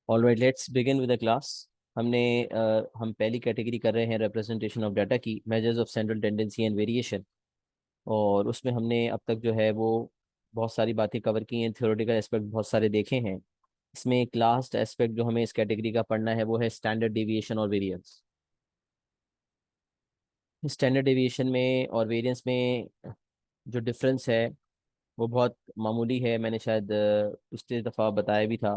Alright, let's begin with the class. हम पहली category कर रहे हैं रिप्रेजेंटेशन ऑफ डाटा की, measures of central tendency and variation. और उसमें हमने अब तक जो है वो बहुत सारी बातें कवर की हैं, थ्योरेटिकल एस्पेक्ट बहुत सारे देखे हैं। इसमें एक लास्ट एस्पेक्ट जो हमें इस कैटेगरी का पढ़ना है वो है स्टैंडर्ड डेविएशन और वेरिएंस। स्टैंडर्ड डेविएशन में और वेरिएंस में जो डिफरेंस है वो बहुत मामूली है। मैंने शायद पिछले दफ़ा बताया भी था,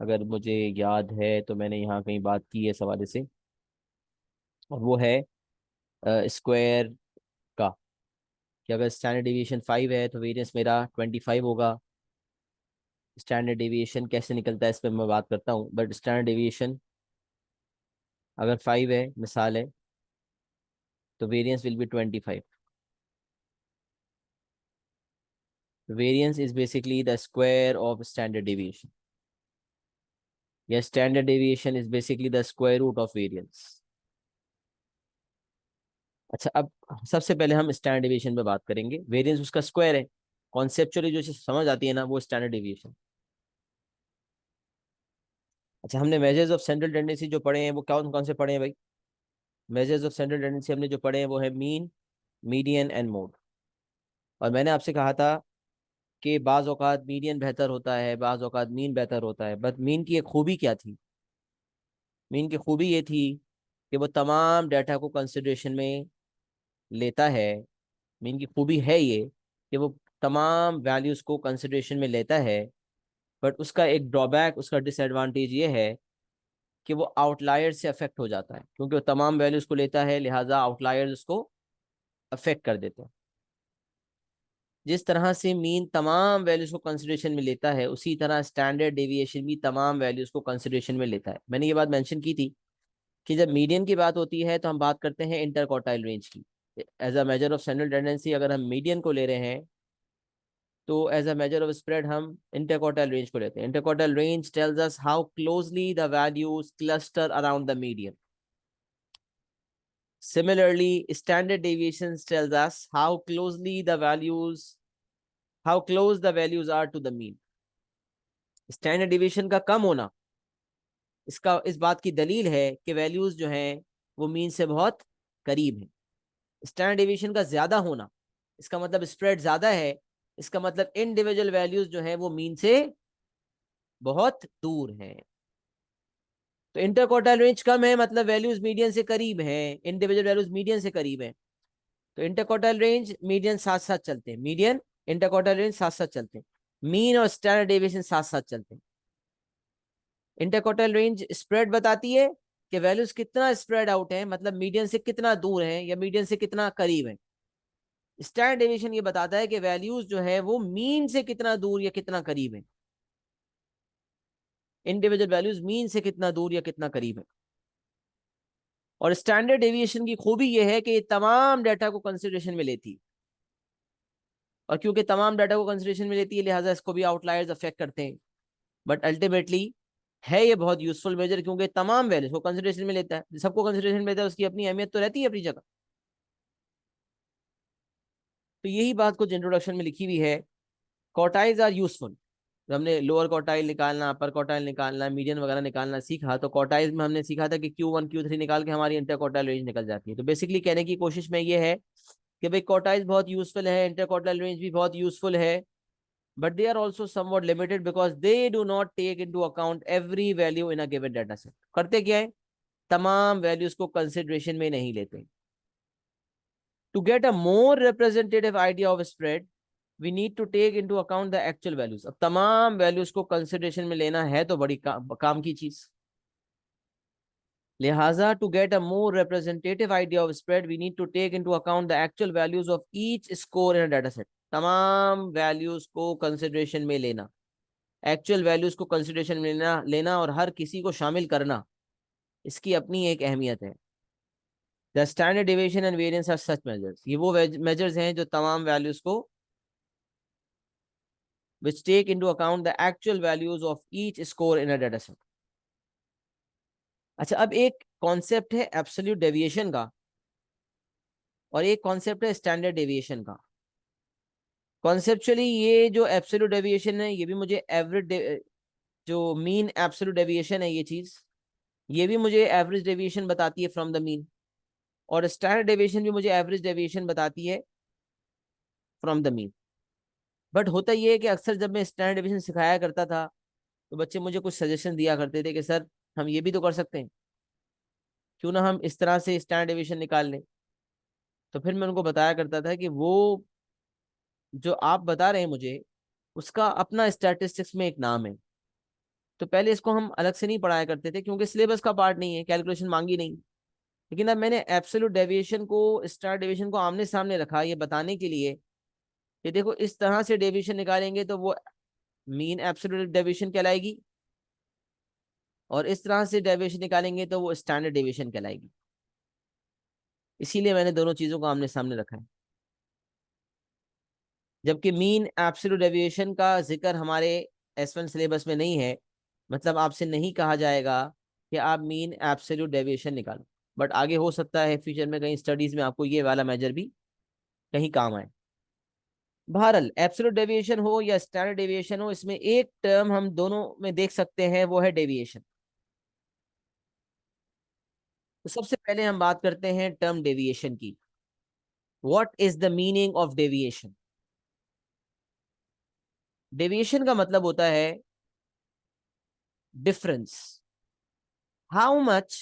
अगर मुझे याद है तो मैंने यहाँ कहीं बात की है इस हवाले से। और वो है स्क्वायर का, कि अगर स्टैंडर्ड डेविएशन 5 है तो वेरिएंस मेरा 25 होगा। स्टैंडर्ड डेविएशन कैसे निकलता है इस पर मैं बात करता हूँ, बट स्टैंडर्ड डेविएशन अगर 5 है, मिसाल है, तो variance will be 25। Variance is basically the square of standard deviation, या standard deviation is basically the square root of variance. अच्छा, अब सबसे पहले हम स्टैंडर्ड डेविएशन पे बात करेंगे। वेरिएंस उसका स्क्वायर है, कॉन्सेप्चुअली जो चीज समझ आती है ना, वो स्टैंडर्ड डेविएशन। अच्छा, हमने मेजर्स ऑफ सेंट्रल टेंडेंसी जो पढ़े हैं वो कौन कौन से पढ़े हैं भाई? मेजर्स ऑफ सेंट्रल टेंडेंसी हमने जो पढ़े हैं वो है मीन, मीडियन एंड मोड। और मैंने आपसे कहा था कि बाज औकात मीडियन बेहतर होता है, बाज औकात मीन बेहतर होता है। बट मीन की एक खूबी क्या थी? मीन की खूबी ये थी कि वो तमाम डाटा को कंसिडरेशन में लेता है। मीन की खूबी है ये कि वो तमाम वैल्यूज को कंसिडरेशन में लेता है। बट उसका एक ड्रॉबैक, उसका डिसएडवांटेज ये है कि वो आउटलायर से अफेक्ट हो जाता है, क्योंकि वो तमाम वैल्यूज को लेता है, लिहाजा आउटलायर्स उसको अफेक्ट कर देते हैं। जिस तरह से मीन तमाम वैल्यूज को कंसिडरेशन में लेता है, उसी तरह स्टैंडर्ड डेविएशन भी तमाम वैल्यूज को कंसिडरेशन में लेता है। मैंने ये बात मेंशन की थी कि जब मीडियन की बात होती है तो हम बात करते हैं इंटरक्वार्टाइल रेंज की। As a measure of central tendency अगर हम मीडियन को ले रहे हैं, तो as a measure of spread हम इंटरक्वार्टाइल रेंज को लेते हैं। Interquartile range tells us how closely the values cluster around the median. Similarly, standard deviations tells us how close the values are to the mean. Standard deviation का कम होना, इसका इस बात की दलील है कि वैल्यूज जो हैं वो मीन से बहुत करीब है। स्टैंडर्ड डिविएशन का ज्यादा होना, इसका मतलब स्प्रेड ज्यादा है, इसका मतलब इंडिविजुअल वैल्यूज जो है वो मीन से बहुत दूर है। तो इंटरक्वार्टाइल रेंज कम है, मतलब वैल्यूज मीडियन से करीब है, इंडिविजुअल वैल्यूज मीडियन से करीब है। तो इंटरक्वार्टाइल रेंज मीडियन साथ साथ चलते हैं, मीडियन इंटरक्वार्टाइल रेंज साथ साथ चलते हैं, मीन और स्टैंडर्ड डेविएशन साथ साथ चलते हैं। इंटरक्वार्टाइल रेंज स्प्रेड बताती है कि वैल्यूज कितना स्प्रेड आउट है, मतलब मीडियन से कितना दूर है या मीडियन से कितना करीब है। स्टैंडर्ड डेविएशन ये बताता है कि वैल्यूज जो है वो मीन से कितना दूर या कितना करीब है, इंडिविजुअल वैल्यूज मीन से कितना दूर या कितना करीब है। और स्टैंडर्ड डेविएशन की खूबी यह है कि ये तमाम डाटा को कंसिडरेशन में लेती है, और क्योंकि तमाम डाटा को कंसिडरेशन में लेती है लिहाजा इसको भी आउटलायर्स अफेक्ट करते हैं। बट अल्टीमेटली है ये बहुत यूजफुल मेजर, क्योंकि तमाम वैल्यूज को कंसिडरेशन में लेता है। सबको कंसिडरेशन में लेता है, उसकी अपनी अहमियत तो रहती है अपनी जगह। तो यही बात कुछ इंट्रोडक्शन में लिखी हुई है। Quartiles are useful. हमने लोअर क्वार्टाइल निकालना, अपर क्वार्टाइल निकालना, मीडियन वगैरह निकालना सीखा, तो क्वार्टाइल्स में हमने सीखा था कि Q1 Q3 निकाल के हमारी इंटर क्वार्टाइल रेंज निकल जाती है। तो बेसिकली कहने की कोशिश में ये है कि भाई क्वार्टाइल्स बहुत यूजफुल है, इंटर क्वार्टाइल रेंज भी बहुत यूजफुल है, but they are also somewhat limited because they do not take into account every value in a given data set। करते क्या है, तमाम वैल्यूज को कंसिडरेशन में नहीं लेते। To get a more representative idea of spread, we need to take into account the actual values। अब तमाम वैल्यूज को कंसिडरेशन में लेना है तो बड़ी काम की चीज। लिहाजा to get a more representative idea of spread, we need to take into account the actual values of each score in a data set। तमाम वैल्यूज को कंसिडरेशन में लेना, एक्चुअल वैल्यूज को कंसिडरेशन में लेना लेना और हर किसी को शामिल करना, इसकी अपनी एक अहमियत है। The standard deviation and variance are such measures. ये वो मेजर्स हैं जो तमाम वैल्यूज को which take into account the actual values of each score in a data set। अच्छा, अब एक कॉन्सेप्ट है एब्सोल्यूट डेविएशन का और एक कॉन्सेप्ट है स्टैंडर्ड डेविएशन का। कॉन्सेप्चुअली ये जो एब्सोल्यूट डेविएशन है ये भी मुझे एवरेज जो मीन एब्सोल्यूट डेविएशन है, ये चीज, ये भी मुझे एवरेज डेविएशन बताती है फ्रॉम द मीन, और स्टैंडर्ड डेविएशन भी मुझे एवरेज डेविएशन बताती है फ्रॉम द मीन। बट होता ये है कि अक्सर जब मैं स्टैंडर्ड डेविएशन सिखाया करता था, तो बच्चे मुझे कुछ सजेशन दिया करते थे कि सर हम ये भी तो कर सकते हैं, क्यों ना हम इस तरह से स्टैंडर्ड डेविएशन निकाल लें। तो फिर मैं उनको बताया करता था कि वो जो आप बता रहे हैं मुझे, उसका अपना स्टैटिस्टिक्स में एक नाम है। तो पहले इसको हम अलग से नहीं पढ़ाया करते थे क्योंकि सिलेबस का पार्ट नहीं है, कैलकुलेशन मांगी नहीं। लेकिन अब मैंने एब्सोल्यूट डेविएशन को, स्टैंडर्ड डेविएशन को आमने सामने रखा, ये बताने के लिए कि देखो इस तरह से डेविएशन निकालेंगे तो वो मीन एब्सोल्यूट डेविएशन कहलाएगी, और इस तरह से डेविएशन निकालेंगे तो वो स्टैंडर्ड डेविएशन कहलाएगी। इसीलिए मैंने दोनों चीजों को आमने सामने रखा है। जबकि मीन एब्सोल्यूट डेविएशन का जिक्र हमारे S1 सिलेबस में नहीं है, मतलब आपसे नहीं कहा जाएगा कि आप मीन एब्सोल्यूट डेविएशन निकालो। बट आगे हो सकता है फ्यूचर में कहीं स्टडीज में आपको ये वाला मेजर भी कहीं काम आए। बहरहाल एब्सोल्यूट डेविएशन हो या स्टैंडर्ड डेविएशन हो, इसमें एक टर्म हम दोनों में देख सकते हैं, वो है डेविएशन। तो सबसे पहले हम बात करते हैं टर्म डेविएशन की। What is the meaning of deviation? Deviation का मतलब होता है difference. How much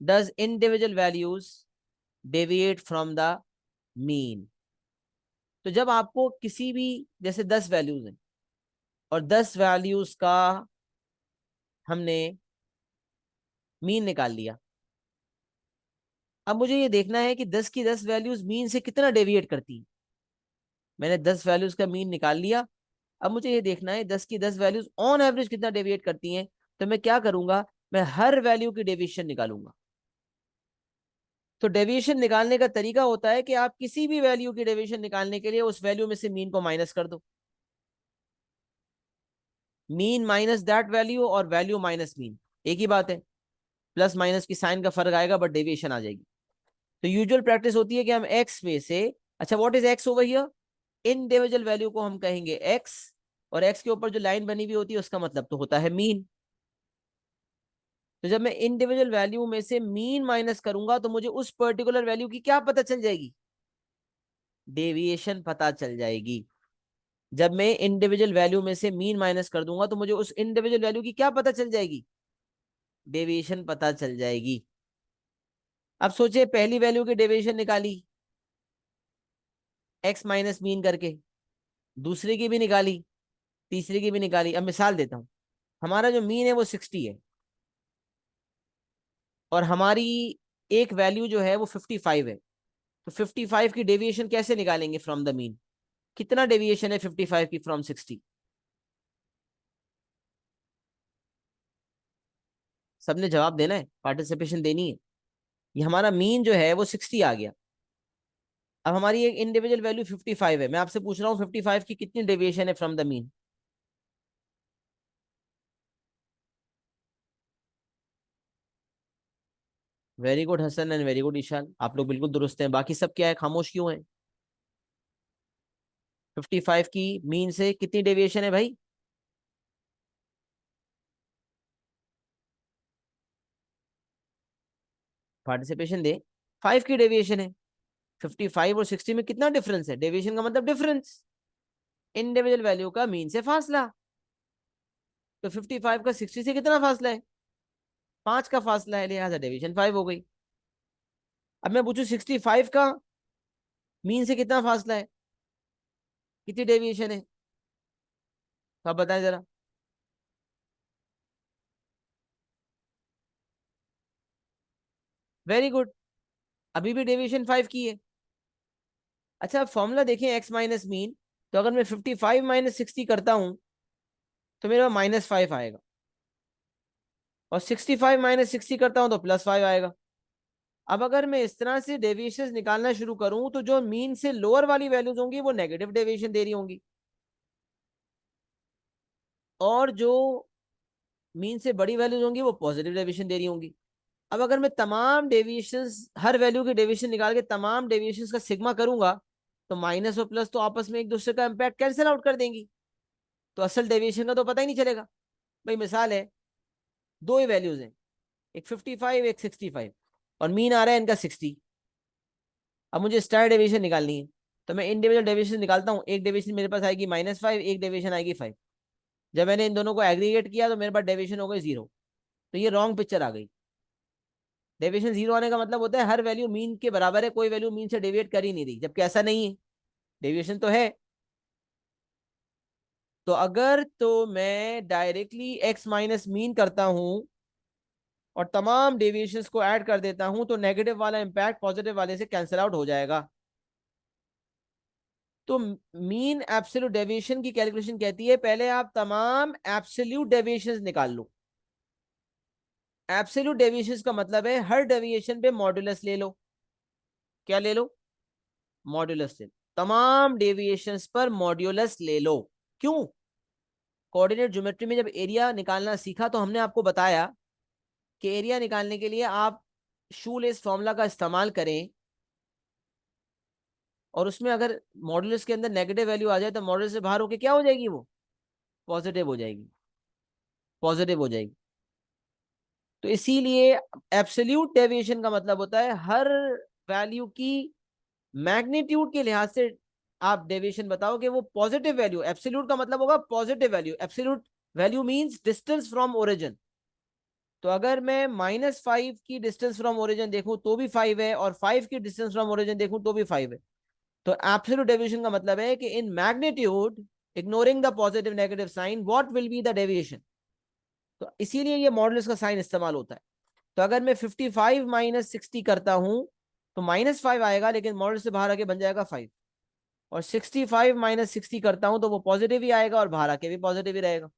does individual values deviate from the mean? तो जब आपको किसी भी, जैसे 10 वैल्यूज हैं और 10 वैल्यूज का हमने मीन निकाल लिया, अब मुझे ये देखना है कि 10 की 10 वैल्यूज मीन से कितना डेविएट करती हैं। मैंने 10 वैल्यूज का मीन निकाल लिया, अब मुझे ये देखना है 10 की 10 वैल्यूज ऑन एवरेज कितना डेविएट करती हैं। तो मैं क्या करूंगा, मैं हर वैल्यू की डेविएशन निकालूंगा। तो डेविएशन निकालने का तरीका होता है कि आप किसी भी वैल्यू की डेविएशन निकालने के लिए उस वैल्यू में से मीन को माइनस कर दो। मीन माइनस दैट वैल्यू और वैल्यू माइनस मीन, एक ही बात है। प्लस माइनस की साइन का फर्क आएगा बट डेविएशन आ जाएगी। तो यूजुअल प्रैक्टिस होती है कि हम एक्स में से, अच्छा what is x over here, individual value को हम कहेंगे एक्स, और एक्स के ऊपर जो लाइन बनी हुई होती है उसका मतलब तो होता है मीन। तो जब मैं इंडिविजुअल वैल्यू में से मीन माइनस करूंगा तो मुझे उस पर्टिकुलर वैल्यू की क्या पता चल जाएगी, डेविएशन पता चल जाएगी। जब मैं इंडिविजुअल वैल्यू में से मीन माइनस कर दूंगा तो मुझे उस इंडिविजुअल वैल्यू की क्या पता चल जाएगी, डेविएशन पता चल जाएगी। अब सोचिए पहली वैल्यू की डेविएशन निकाली एक्स माइनस मीन करके, दूसरे की भी निकाली, तीसरे की भी निकाली। अब मिसाल देता हूं, हमारा जो मीन है वो 60 है और हमारी एक वैल्यू जो है वो 55 है। तो 55 की डेविएशन कैसे निकालेंगे फ्रॉम द मीन? कितना डेविएशन है 55 की फ्रॉम 60? सबने जवाब देना है, पार्टिसिपेशन देनी है। ये हमारा मीन जो है वो 60 आ गया। अब हमारी एक इंडिविजुअल वैल्यू 55 है, मैं आपसे पूछ रहा हूँ 55 की कितनी डेविएशन है from the mean? Very good Hasan and very good Ishan, आप लोग बिल्कुल दुरुस्त हैं। बाकी सब क्या है, खामोश क्यों है? 55 की मीन से कितनी डेविएशन है भाई? पार्टिसिपेशन दे। 5 की डेविएशन है। 55 और 60 में कितना डिफरेंस है? डेविएशन का मतलब डिफरेंस, इंडिविजुअल वैल्यू का मीन से फासला। तो 55 का 60 से कितना फासला है? 5 का फासला है, लिहाजा डेविएशन 5 हो गई। अब मैं पूछू 65 का मीन से कितना फासला है, कितनी डेविएशन है? तो आप बताएं जरा। वेरी गुड, अभी भी डेविएशन 5 की है। अच्छा फॉर्मूला देखें एक्स माइनस मीन, तो अगर मैं 55 माइनस 60 करता हूं तो मेरा -5 आएगा, और 65 माइनस 60 करता हूं तो +5 आएगा। अब अगर मैं इस तरह से डेविएशन निकालना शुरू करूं तो जो मीन से लोअर वाली वैल्यूज होंगी वो नेगेटिव डेविएशन दे रही होंगी, और जो मीन से बड़ी वैल्यूज होंगी वो पॉजिटिव डेविएशन दे रही होंगी। अब अगर मैं तमाम डेविएशंस, हर वैल्यू के डेविएशन निकाल के तमाम डेविएशंस का सिग्मा करूंगा, तो माइनस और प्लस तो आपस में एक दूसरे का इंपैक्ट कैंसिल आउट कर देंगी। तो असल डेविएशन का तो पता ही नहीं चलेगा। भाई मिसाल है, दो ही वैल्यूज हैं, एक 55 एक 65, और मीन आ रहा है इनका 60। अब मुझे स्टैंडर्ड डेविएशन निकालनी है, तो मैं इंडिविजुअल डेविएशन निकालता हूँ। एक डेविएशन मेरे पास आएगी -5, एक डेविएशन आएगी 5। जब मैंने इन दोनों को एग्रीगेट किया तो मेरे पास डेविएशन हो गई 0। तो ये रॉन्ग पिक्चर आ गई। डेविएशन 0 आने का मतलब होता है हर वैल्यू मीन के बराबर है, कोई वैल्यू मीन से डेविएट कर ही नहीं रही, जबकि ऐसा नहीं है, डेविएशन तो है। तो अगर तो मैं डायरेक्टली एक्स माइनस मीन करता हूं और तमाम डेविएशंस को ऐड कर देता हूं, तो नेगेटिव वाला इंपैक्ट पॉजिटिव वाले से कैंसिल आउट हो जाएगा। तो मीन एब्सोल्यूट डेविएशन की कैलकुलेशन कहती है पहले आप तमाम एब्सोल्यूट डेविएशंस निकाल लो। एब्सोल्यूट डेविएशंस का मतलब है हर डेविएशन पे मॉड्यूलस ले लो। क्या ले लो? मॉड्यूलस ले लो। तमाम डेविएशंस पर मॉड्यूलस ले लो। क्यों? कोऑर्डिनेट ज्योमेट्री में जब एरिया निकालना सीखा तो हमने आपको बताया कि एरिया निकालने के लिए आप शूलेस फॉर्मूला का इस्तेमाल करें, और उसमें अगर मॉड्यूलस के अंदर नेगेटिव वैल्यू आ जाए तो मॉड्यूलस से बाहर होके क्या हो जाएगी? वो पॉजिटिव हो जाएगी, पॉजिटिव हो जाएगी। तो इसीलिए एब्सोल्यूट डेविएशन का मतलब होता है हर वैल्यू की मैग्नीट्यूड के लिहाज से आप डेविएशन बताओ कि वो पॉजिटिव वैल्यू। एब्सोल्यूट का मतलब होगा positive value. Absolute value means distance from origin. तो अगर मैं -5 की डिस्टेंस फ्रॉम ओरिजिन देखूं तो भी 5 है, और 5 की डिस्टेंस फ्रॉम ओरिजिन देखूं तो भी 5 है। तो एब्सोल्यूट डेविएशन का मतलब है कि in magnitude, ignoring the positive negative sign, what will be the deviation. तो इसीलिए ये मॉडुलस का साइन इस्तेमाल होता है। तो अगर मैं 55 माइनस 60 करता हूं तो -5 आएगा, लेकिन मॉडुलस से बाहर आके बन जाएगा 5। और 65 माइनस 60 करता हूं तो वो पॉजिटिव ही आएगा और बाहर आके भी पॉजिटिव ही रहेगा।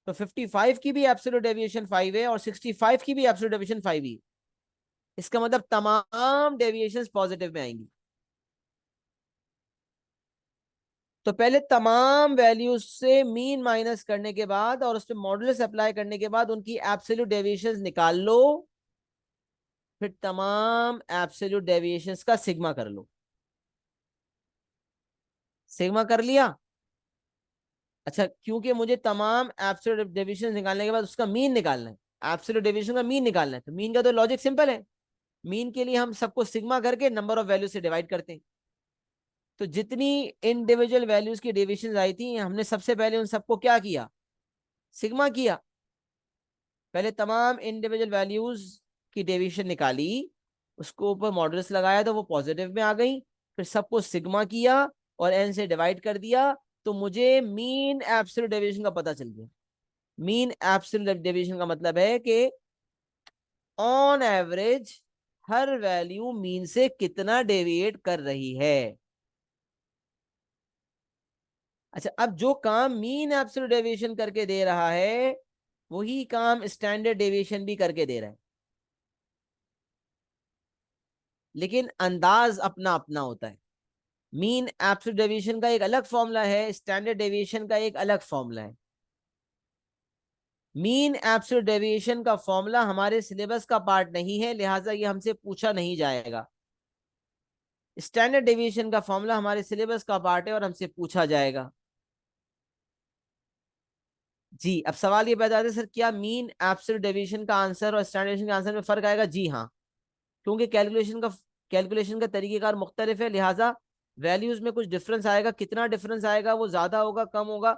तो 55 की भी एब्सोल्यूट डेविएशन 5 है और 65 की भी एब्सोल्यूट डेविएशन 5 ही है। इसका मतलब तमाम डेविएशंस पॉजिटिव में आएंगी। तो पहले तमाम वैल्यूज से मीन माइनस करने के बाद और उस पर मॉडुलस अप्लाई करने के बाद उनकी एब्सोल्यूट डेविएशंस निकाल लो, फिर तमाम एब्सोल्यूट डेविएशंस का सिग्मा कर लो। सिग्मा कर लिया? अच्छा, क्योंकि मुझे तमाम एब्सोल्यूट डेविएशंस निकालने के बाद उसका मीन निकालना है, एब्सोल्यूट डेविएशन का मीन निकालना है, तो मीन का तो लॉजिक सिंपल है। मीन के लिए हम सबको सिग्मा करके नंबर ऑफ वैल्यू से डिवाइड करते हैं। तो जितनी इंडिविजुअल वैल्यूज की डेविएशन आई थी हमने सबसे पहले उन सबको क्या किया? सिग्मा किया। पहले तमाम इंडिविजुअल वैल्यूज की डेविएशन निकाली, उसको ऊपर मॉडुलस लगाया तो वो पॉजिटिव में आ गई। फिर सबको सिग्मा किया और एन से डिवाइड कर दिया, तो मुझे मीन एब्सोल्यूट डेविएशन का पता चल गया। मीन एब्सोल्यूट डेविएशन का मतलब है कि on average her value mean से कितना डेविएट कर रही है। अच्छा, अब जो काम मीन एब्सोल्यूट डेविएशन करके दे रहा है वही काम स्टैंडर्ड डेविएशन भी करके दे रहा है, लेकिन अंदाज अपना अपना होता है। मीन एब्सोल्यूट डेविएशन का एक अलग फॉर्मूला है, स्टैंडर्ड डेविएशन का एक अलग फॉर्मूला है। मीन एब्सोल्यूट डेविएशन का फॉर्मूला हमारे सिलेबस का पार्ट नहीं है, लिहाजा ये हमसे पूछा नहीं जाएगा। स्टैंडर्ड डेविएशन का फॉर्मूला हमारे सिलेबस का पार्ट है और हमसे पूछा जाएगा। जी, अब सवाल ये पैदा होता है, सर क्या मीन एब्सोल्यूट डेविएशन का आंसर और स्टैंडर्ड डेविएशन के आंसर में फर्क आएगा? जी हाँ, क्योंकि कैलकुलेशन का तरीकेकार मुख्तलिफ है, लिहाजा वैल्यूज में कुछ डिफरेंस आएगा। कितना डिफरेंस आएगा, वो ज्यादा होगा कम होगा,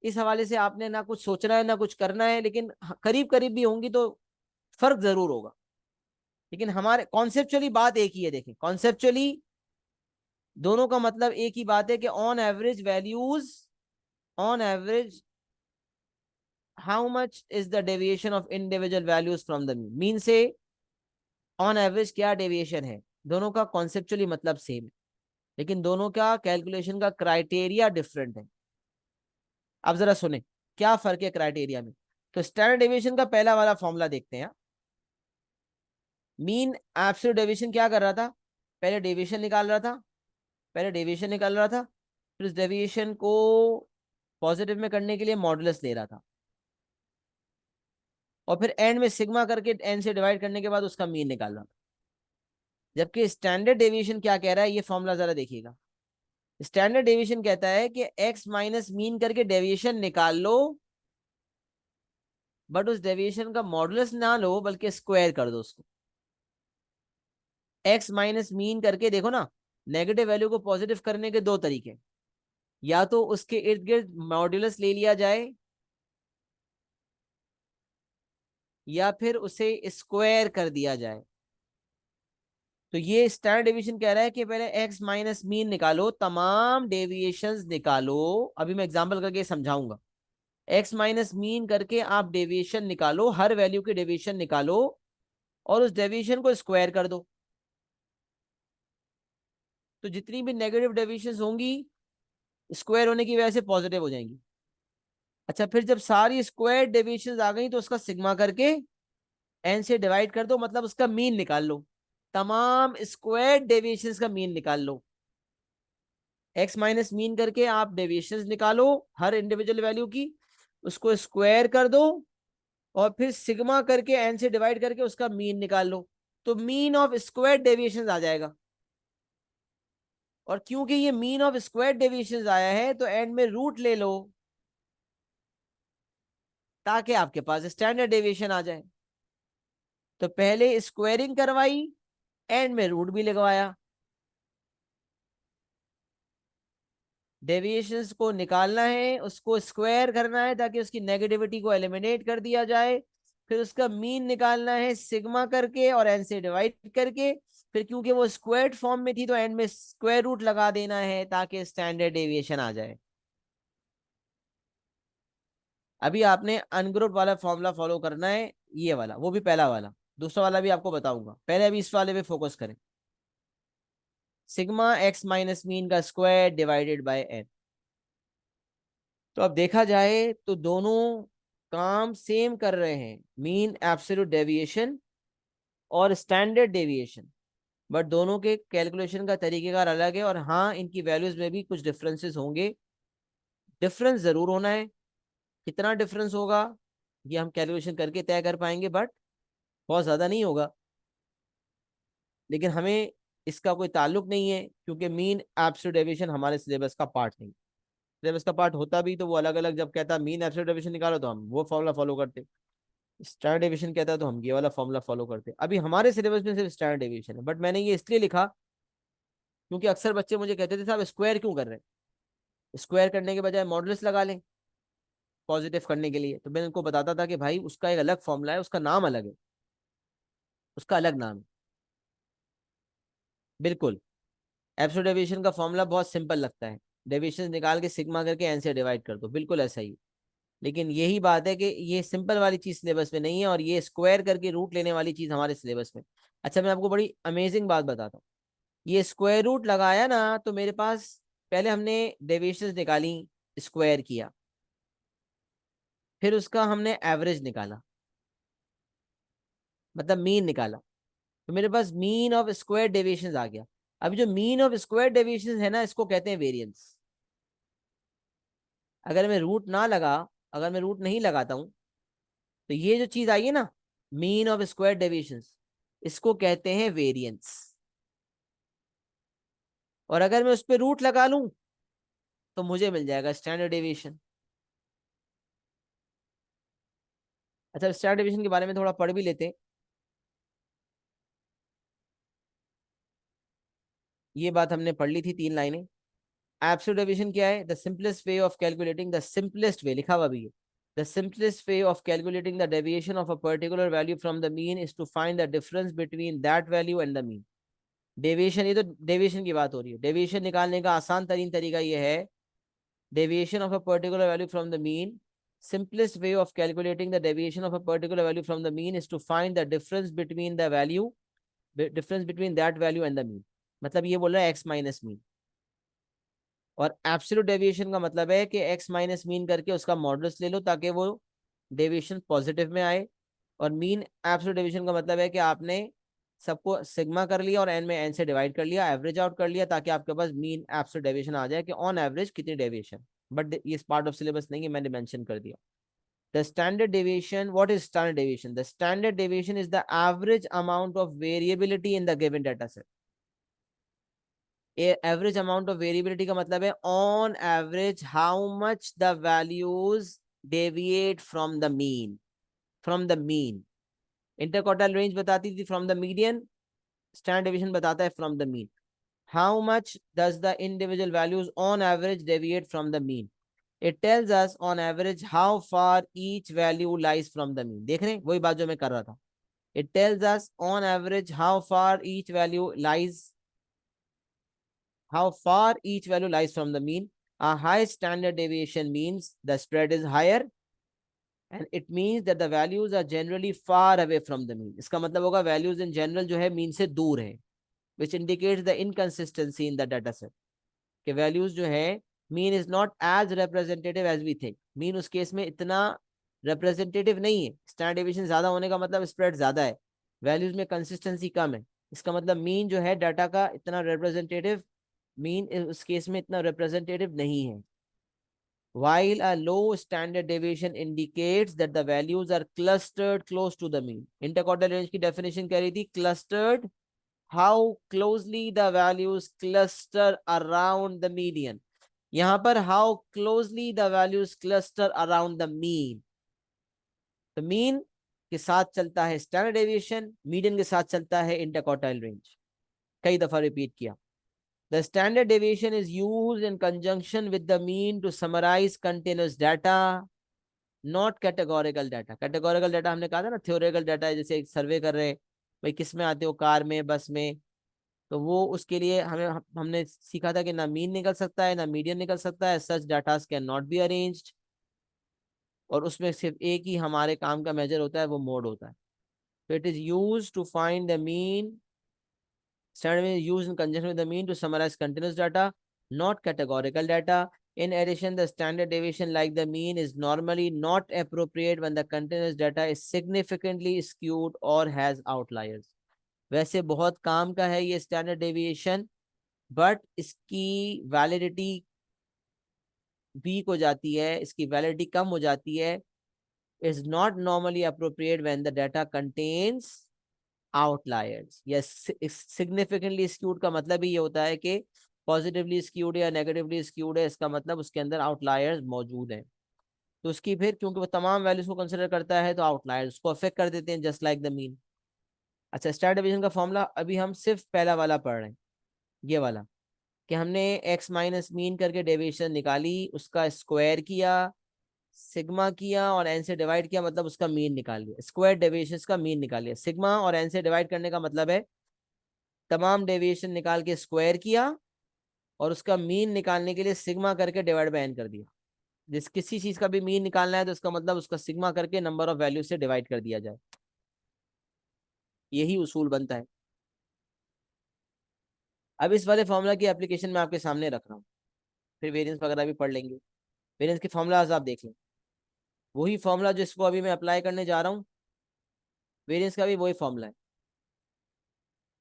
इस हवाले से आपने ना कुछ सोचना है ना कुछ करना है, लेकिन करीब करीब भी होंगी तो फर्क जरूर होगा। लेकिन हमारे कॉन्सेप्चुअली बात एक ही है। देखें, कॉन्सेप्चुअली दोनों का मतलब एक ही बात है कि on average values, on average how much is the deviation of individual values from the mean. Mean से ऑन एवरेज क्या डेविएशन है, दोनों का कॉन्सेप्चुअली मतलब सेम है, लेकिन दोनों का कैलकुलेशन का क्राइटेरिया डिफरेंट है। अब जरा सुने क्या फर्क है क्राइटेरिया में। तो स्टैंडर्ड डेविएशन का पहला वाला फॉर्मूला देखते हैं। मीन एब्सोल्यूट डेविएशन क्या कर रहा था? पहले डेविएशन निकाल रहा था, पहले डेविएशन निकाल रहा था, फिर उस डेविएशन को पॉजिटिव में करने के लिए मॉडुलस ले रहा था, और फिर एंड में सिग्मा करके एन से डिवाइड करने के बाद उसका मीन निकाल रहा था। जबकि स्टैंडर्ड डेविएशन क्या कह रहा है, ये फॉर्मूला जरा देखिएगा। स्टैंडर्ड डेविएशन कहता है कि एक्स माइनस मीन करके डेविएशन निकाल लो, बट उस डेविएशन का मॉडुलस ना लो बल्कि स्क्वायर कर दो उसको। एक्स माइनस मीन करके देखो ना, नेगेटिव वैल्यू को पॉजिटिव करने के दो तरीके, या तो उसके इर्द गिर्द मॉड्यूलस ले लिया जाए या फिर उसे स्क्वायर कर दिया जाए। तो ये स्टैंडर्ड डेविएशन कह रहा है कि पहले एक्स माइनस मीन निकालो, तमाम डेविएशंस निकालो। अभी मैं एग्जांपल करके समझाऊंगा। एक्स माइनस मीन करके आप डेविएशन निकालो, हर वैल्यू की डेविएशन निकालो और उस डेविएशन को स्क्वायर कर दो। तो जितनी भी नेगेटिव डेविएशंस होंगी स्क्वायर होने की वजह से पॉजिटिव हो जाएंगी। अच्छा, फिर जब सारी स्क्वायर डेविएशंस आ गई तो उसका सिग्मा करके एन से डिवाइड कर दो, मतलब उसका मीन निकाल लो। तमाम स्क्वायर डेविएशंस का मीन निकाल लो। एक्स माइनस मीन करके आप डेविएशंस निकालो हर इंडिविजुअल वैल्यू की, उसको स्क्वायर कर दो और फिर सिग्मा करके एन से डिवाइड करके उसका मीन निकाल लो। तो मीन ऑफ स्क्वायर डेविएशंस आ जाएगा। और क्योंकि ये मीन ऑफ स्क्वायर डेविएशंस आया है तो एंड में रूट ले लो ताकि आपके पास स्टैंडर्ड डेविएशन आ जाए। तो पहले स्क्वायरिंग करवाई, एंड में रूट भी लगवाया। डेविएशंस को निकालना है, उसको स्क्वायर करना है ताकि उसकी नेगेटिविटी को एलिमिनेट कर दिया जाए। फिर उसका मीन निकालना है सिग्मा करके और एन से डिवाइड करके। फिर क्योंकि वो स्क्वायर्ड फॉर्म में थी तो एंड में स्क्वायर रूट लगा देना है ताकि स्टैंडर्ड डेविएशन आ जाए। अभी आपने अनग्रुप वाला फॉर्मूला फॉलो करना है, ये वाला, वो भी पहला वाला। दूसरा वाला भी आपको बताऊंगा, पहले अभी इस वाले पे फोकस करें। सिग्मा एक्स माइनस मीन का स्क्वायर डिवाइडेड बाय एन। तो अब देखा जाए तो दोनों काम सेम कर रहे हैं, मीन एब्सोल्यूट डेविएशन और स्टैंडर्ड डेविएशन, बट दोनों के कैलकुलेशन का तरीकेकार अलग है। और हाँ, इनकी वैल्यूज में भी कुछ डिफरेंसेस होंगे। डिफरेंस जरूर होना है, कितना डिफरेंस होगा ये हम कैलकुलेशन करके तय कर पाएंगे, बट बहुत ज्यादा नहीं होगा। लेकिन हमें इसका कोई ताल्लुक नहीं है क्योंकि मीन एब्सोल्यूट डेविएशन हमारे सिलेबस का पार्ट नहीं। सिलेबस का पार्ट होता भी तो वो अलग अलग, जब कहता मीन एब्सोल्यूट डेविएशन निकालो तो हम वो फॉर्मूला फॉलो करते, स्टैंडर्ड डेविएशन कहता है तो हम ये वाला फॉर्मूला फॉलो करते। अभी हमारे सिलेबस में सिर्फ स्टैंडर्ड डेविएशन है, बट मैंने ये इसलिए लिखा क्योंकि अक्सर बच्चे मुझे कहते थे साहब स्क्वायर क्यों कर रहे हैं, स्क्वायर करने के बजाय मॉडुलस लगा लें पॉजिटिव करने के लिए। तो मैं उनको बताता था कि भाई उसका एक अलग फॉर्मूला है, उसका नाम अलग है, उसका अलग नाम है। बिल्कुल, एब्सोल्यूट डेविएशन का फॉर्मूला बहुत सिंपल लगता है, डेविएशन निकाल के सिग्मा करके एन से डिवाइड कर दो, बिल्कुल ऐसा ही। लेकिन यही बात है कि ये सिंपल वाली चीज सिलेबस में नहीं है और ये स्क्वायर करके रूट लेने वाली चीज हमारे सिलेबस में। अच्छा, मैं आपको बड़ी अमेजिंग बात बताता हूँ। ये स्क्वायर रूट लगाया ना तो मेरे पास, पहले हमने डेविएशंस निकाली, स्क्वायर किया, फिर उसका हमने एवरेज निकाला, मतलब मीन निकाला। तो मेरे पास मीन ऑफ स्क्वायर डेविएशंस आ गया। अभी जो मीन ऑफ स्क्वायर डेविएशंस है ना, इसको कहते हैं वेरिएंस। अगर मैं रूट ना लगा, अगर मैं रूट नहीं लगाता हूं तो ये जो चीज आई है ना, मीन ऑफ स्क्वायर डेविएशंस, इसको कहते हैं वेरिएंस। और अगर मैं उस पर रूट लगा लूं तो मुझे मिल जाएगा स्टैंडर्ड डेविएशन। अच्छा, स्टैंडर्ड डेविएशन के बारे में थोड़ा पढ़ भी लेते हैं। ये बात हमने पढ़ ली थी, 3 लाइनें। एब्सोल्यूट डेविएशन क्या है? The simplest way of calculating, the simplest way लिखा हुआ भी है, the simplest way of calculating the deviation of a particular value from the mean is to find the difference between that value and the mean. Deviation, ये तो deviation की बात हो रही है। डेविएशन निकालने का आसान तरीन तरीका ये है, deviation of a particular value from the mean, simplest way of calculating the deviation of a particular value from the mean is to find the difference between the value, difference between that value and the mean। मतलब ये बोल रहा है x minus mean. और absolute deviation का मतलब है कि एक्स माइनस मीन करके उसका मॉडुलस ले लो ताकि वो डेविएशन पॉजिटिव में आए। और मीन एब्सोल्यूट डेविएशन का मतलब है कि आपने सबको सिग्मा कर लिया और एन में एन से डिवाइड कर लिया, एवरेज आउट कर लिया ताकि आपके पास मीन एब्सोल्यूट डेविएशन आ जाए कि ऑन एवरेज कितनी डेविएशन। बट ये पार्ट ऑफ सिलेबस नहीं है, मैंने मेंशन कर दिया। The standard deviation, what is standard deviation? The standard deviation is the average amount of variability in the given data set. Average amount of variability का मतलब है on average how much the values deviate from the mean, from the mean. Interquartile range बताती थी from the median, standard deviation बताता है from the mean. How much does the individual values on average deviate from the mean? It tells us on average how far each value lies from the mean. देख रहे हैं, वही बात जो मैं कर रहा था। It tells us on average how far each value lies, how far each value lies from the mean. A high standard deviation means the spread is higher and it means that the values are generally far away from the mean. इसका मतलब होगा values in general जो है mean से दूर है, which indicates the inconsistency in the data set. कि values जो है mean is not as representative as we think. mean उस केस में इतना representative नहीं है। standard deviation ज्यादा होने का मतलब spread ज्यादा है, values में consistency कम है। इसका मतलब mean जो है डाटा का इतना representative, मीन उस केस में इतना रिप्रेजेंटेटिव नहीं है। While a low standard deviation indicates that the values are clustered close to the mean. Interquartile range की definition कह रही थी clustered, how closely the values cluster around the median. यहाँ पर how closely the values cluster around the mean. तो mean के साथ चलता है standard deviation, median के साथ चलता है interquartile range। कई दफा रिपीट किया। The standard deviation is used in conjunction with the mean to summarize continuous data, not categorical data. Categorical data हमने कहा था ना, theoretical data है, जैसे एक सर्वे कर रहे हैं, भाई किस में आते हो, कार में, बस में, तो वो उसके लिए हमने सीखा था कि ना मीन निकल सकता है ना मीडियन निकल सकता है, such data can not be arranged, और उसमें सिर्फ एक ही हमारे काम का मेजर होता है, वो मोड होता है। तो it is use to find the mean, standard mean is used in conjunction with the mean to summarize continuous data, not categorical data. In addition, the standard deviation like the mean is normally not appropriate when the continuous data is significantly skewed or has outliers. वैसे बहुत काम का है ये standard deviation, but इसकी validity week हो जाती है, इसकी वैलिडिटी कम हो जाती है। Is not normally appropriate when the data contains outliers. Yes, significantly skewed का मतलब ही ये होता है कि पॉजिटिवली स्क्यूड या नेगेटिवली स्क्यूड है, इसका मतलब उसके अंदर आउटलायर्स मौजूद हैं। तो उसकी फिर क्योंकि वो तमाम वैल्यूज को कंसिडर करता है, तो आउटलायर्स को अफेक्ट कर देते हैं, जस्ट लाइक द मीन। अच्छा, स्टैंडर्ड डिवीजन का फॉर्मूला अभी हम सिर्फ पहला वाला पढ़ रहे हैं, ये वाला, कि हमने एक्स माइनस मीन करके डेविएशन निकाली, उसका स्क्वायर किया, सिग्मा किया और एन से डिवाइड किया, मतलब उसका मीन निकाल लिया। स्क्वायर डेविएशन का मीन निकाल लिया। सिग्मा और एन से डिवाइड करने का मतलब है तमाम डेविएशन निकाल के स्क्वायर किया और उसका मीन निकालने के लिए सिग्मा करके डिवाइड बाय एन कर दिया। जिस किसी चीज का भी मीन निकालना है तो उसका मतलब उसका सिग्मा करके नंबर ऑफ वैल्यू से डिवाइड कर दिया जाए, यही उसूल बनता है। अब इस वाले फॉर्मूला की एप्लीकेशन मैं आपके सामने रख रहा हूँ, फिर वेरिएंस वगैरह भी पढ़ लेंगे। वेरिएंस के फॉर्मूला आप देख लें, वही फॉर्मूला जिसको अभी मैं अप्लाई करने जा रहा हूँ, वेरिएंस का भी वही फॉर्मूला है,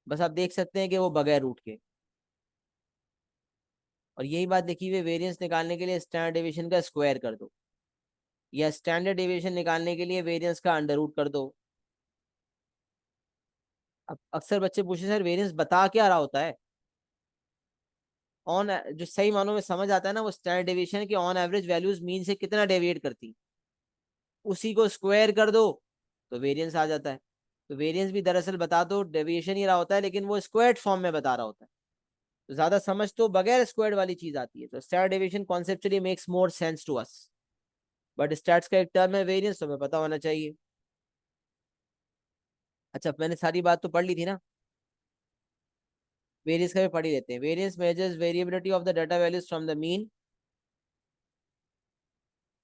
बस आप देख सकते हैं कि वो बगैर रूट के। और यही बात देखी हुई, वेरिएंस निकालने के लिए स्टैंडर्ड डेविएशन का स्क्वायर कर दो, या स्टैंडर्ड डेविएशन निकालने के लिए वेरिएंस का अंडर रूट कर दो। अब अक्सर बच्चे पूछे सर वेरिएंस बता क्या रहा होता है? ऑन, जो सही मानों में समझ आता है ना, वो स्टैंडर्ड डेविएशन की ऑन एवरेज वैल्यूज मीन से कितना डेविएट करती, उसी को स्क्वायर कर दो तो वेरिएंस आ जाता है। तो वेरिएंस भी दरअसल बता दो डेविएशन ही रहा होता है, लेकिन वो स्क्वायर्ड फॉर्म में बता रहा होता है। तो ज्यादा समझ तो बगैर स्क्वायर्ड वाली चीज आती है। तो standard deviation conceptually makes more sense to us, but stats का एक टर्म है वेरिएंस, तो हमें पता होना चाहिए। अच्छा, मैंने सारी बात तो पढ़ ली थी ना, वेरिएंस का भी पढ़ ही लेते हैं। Variance measures variability of the data values from the mean,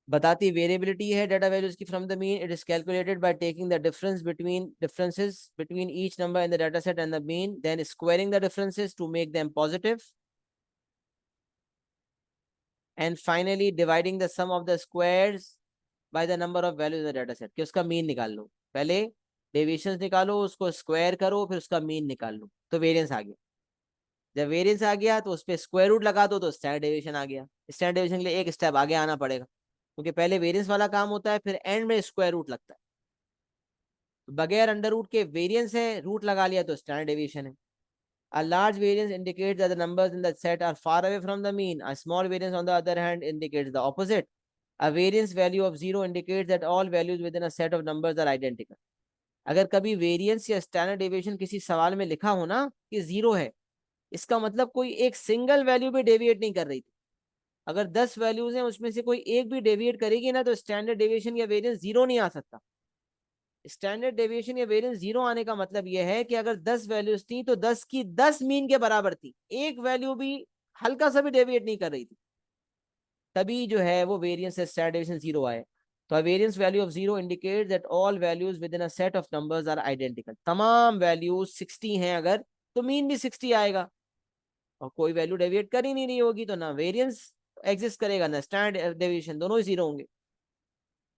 बताती वेरिएबिलिटी है डाटा वैल्यूज की from the mean. It is calculated by taking the differences between each number in the data set and the mean, then squaring the differences to make them positive, and finally dividing the sum of the squares by the number of values in the data set. कि उसका mean निकाल लो, पहले deviations निकालो, उसको square करो, फिर उसका mean निकाल लो, तो वेरिएंस आ गया। जब वेरिएंस आ गया तो उस पर स्क्वायर रूट लगा दो, तो स्टैंडर्ड डेविएशन आ गया। स्टैंडर्ड डेविएशन के लिए एक स्टेप आगे आना पड़ेगा, क्योंकि पहले वेरिएंस वाला काम होता है, फिर एंड में स्क्वायर रूट लगता है। तो बगैर अंडर रूट के वेरिएंस है, रूट लगा लिया तो स्टैंडर्ड डेविएशन है। A large variance indicates that the numbers in the set are far away from the mean. A small variance, on the other hand, indicates the opposite. A variance value of 0 indicates that all values within a set of numbers are identical. अगर कभी variance या standard deviation किसी सवाल में लिखा हो ना कि 0 है, इसका मतलब कोई एक सिंगल वैल्यू भी डेविएट नहीं कर रही थी। अगर 10 वैल्यूज हैं उसमें से कोई एक भी डेविएट करेगी ना, तो स्टैंडर्ड डेविएशन या वेरिएंस 0 नहीं आ सकता। स्टैंडर्ड डेविएशन या वेरिएंस 0 आने का मतलब यह है कि अगर 10 वैल्यूज थी तो 10 की 10 मीन के बराबर थी, एक वैल्यू भी हल्का सा भी डेविएट नहीं कर रही थी, तभी जो है वो वेरिएंस या स्टैंडर्ड डेविएशन 0 आए। तो variance value of 0 indicate that all values within a set of numbers are identical. तमाम वैल्यूज 60 हैं अगर, तो मीन भी 60 आएगा, और कोई वैल्यू डेविएट कर ही नहीं रही होगी, तो ना वेरिएंस एग्जिस्ट करेगा ना स्टैंडर्ड डेविएशन, दोनों ही 0 होंगे।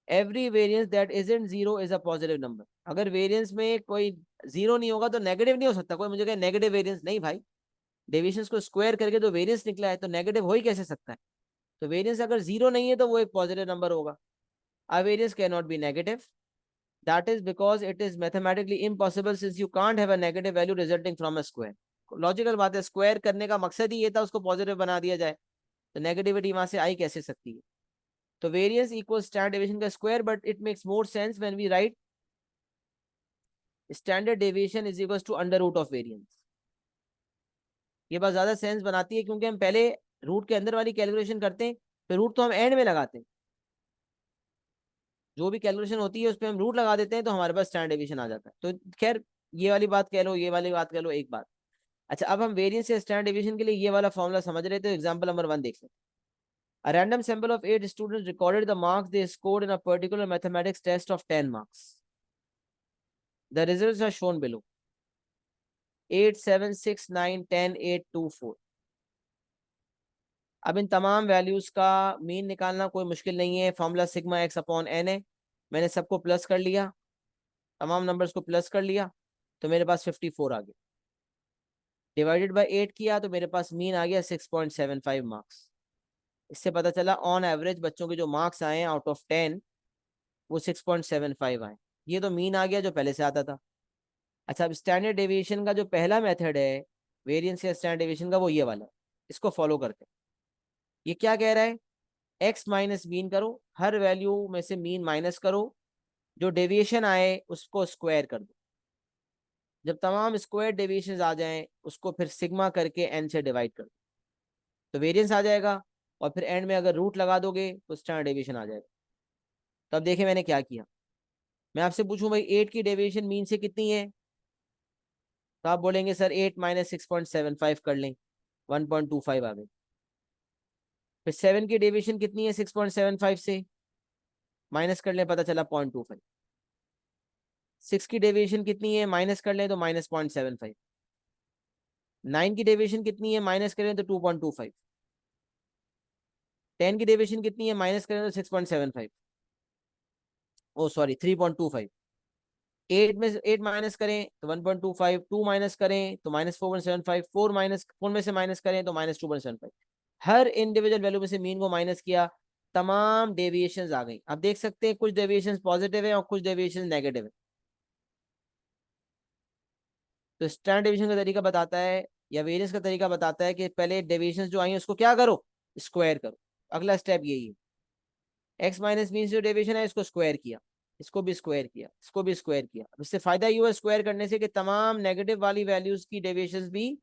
Every variance that isn't 0 is a positive number. अगर वेरिएंस में कोई 0 नहीं होगा तो नेगेटिव नहीं हो सकता। कोई मुझे कहे नेगेटिव वेरिएंस, नहीं भाई, डेविएशंस को स्क्वायर करके तो वेरिएंस निकला है, तो नेगेटिव हो ही कैसे सकता है। तो वेरिएंस अगर 0 नहीं है तो वो एक पॉजिटिव नंबर होगा। A variance cannot be negative. That is because it is mathematically impossible since you can't have a negative value resulting from a square. Logical बात है, स्क्वायर करने का मकसद ही ये था उसको पॉजिटिव बना दिया जाए, तो नेगेटिविटी वहां से आई कैसे सकती है। तो वेरिएंस इक्वल स्टैंडर्ड डेविएशन का square, but it makes more sense when we write standard deviation is equal to under root of variance. ये बात ज्यादा सेंस बनाती है क्योंकि हम पहले रूट के अंदर वाली कैलकुलेशन करते हैं, फिर रूट तो हम एंड में लगाते हैं। जो भी कैलकुलेशन होती है उस पर हम रूट लगा देते हैं तो हमारे पास स्टैंडर्ड डेविएशन आ जाता है। तो खैर, ये वाली बात कह लो, ये वाली बात कह लो, एक बात। अच्छा, अब हम वेरिएंस या स्टैंडर्ड डेविएशन के लिए ये वाला फॉर्मूला समझ रहे थे। एग्जांपल नंबर 1 देख लेते हैं। A random sample of 8 students recorded the marks they scored in a particular mathematics test of 10 marks. The results are shown below: 8, 7, 6, 9, 10, 8, 2, 4। अब इन तमाम वैल्यूज का मीन निकालना कोई मुश्किल नहीं है। Formula sigma x upon n है। मैंने सबको प्लस कर लिया, तमाम नंबर्स को प्लस कर लिया, तो मेरे पास 54 आ गया। डिवाइडेड बाय 8 किया तो मेरे पास मीन आ गया 6.75 मार्क्स। इससे पता चला ऑन एवरेज बच्चों के जो मार्क्स आए आउट ऑफ 10 वो 6.75 आए। ये तो मीन आ गया जो पहले से आता था। अच्छा, अब स्टैंडर्ड डेविएशन का जो पहला मेथड है वेरिएंस या स्टैंडर्ड डेविएशन का, वो ये वाला है, इसको फॉलो करते हैं। ये क्या कह रहा है, एक्स माइनस मीन करो, हर वैल्यू में से मीन माइनस करो, जो डेविएशन आए उसको स्क्वायर कर दो। जब तमाम स्क्वायर डेविएशन आ जाएं उसको फिर सिग्मा करके एन से डिवाइड कर दो, तो वेरिएंस आ जाएगा। और फिर एंड में अगर रूट लगा दोगे तो स्टैंडर्ड डेविएशन आ जाएगा। तो अब देखें मैंने क्या किया। मैं आपसे पूछूं भाई 8 की डेविएशन मीन से कितनी है, तो आप बोलेंगे सर 8 माइनस 6.75 कर लें, 1.25 आ गई। फिर 7 की डेविएशन कितनी है 6.75 से, माइनस कर लें, पता चला 0.25। 6 की डेविएशन कितनी है, माइनस कर लें तो माइनस 0.75। 9 की डेविएशन कितनी है, माइनस करें तो 2.25। 10 की डेविएशन कितनी है, माइनस करें तो 6.75, ओ सॉरी 3.25। 8 में से 8 माइनस करें तो 1.25, 2 माइनस करें तो माइनस 4.75, 4 में से माइनस करें तो माइनस 2.75। हर इंडिविजुअल वैल्यू में से मीन को माइनस किया, तमाम डेविएशंस आ गई। आप देख सकते हैं कुछ डेविएशंस पॉजिटिव है और कुछ डेविएशंस नेगेटिव है। तो स्टैंडर्ड डेविएशन का तरीका बताता है या वेरिएंस का तरीका बताता है कि पहले डेविएशंस जो आई हैं उसको क्या करो, स्क्वायर करो। अगला स्टेप यही है, एक्स माइनस मीन जो डेविएशन है इसको स्क्वायर किया, इसको भी स्क्वायर किया, इसको भी स्क्वायर किया। इससे फायदा ये हुआ स्क्वायर करने से कि तमाम नेगेटिव वाली वैल्यूज की डेविएशंस भी,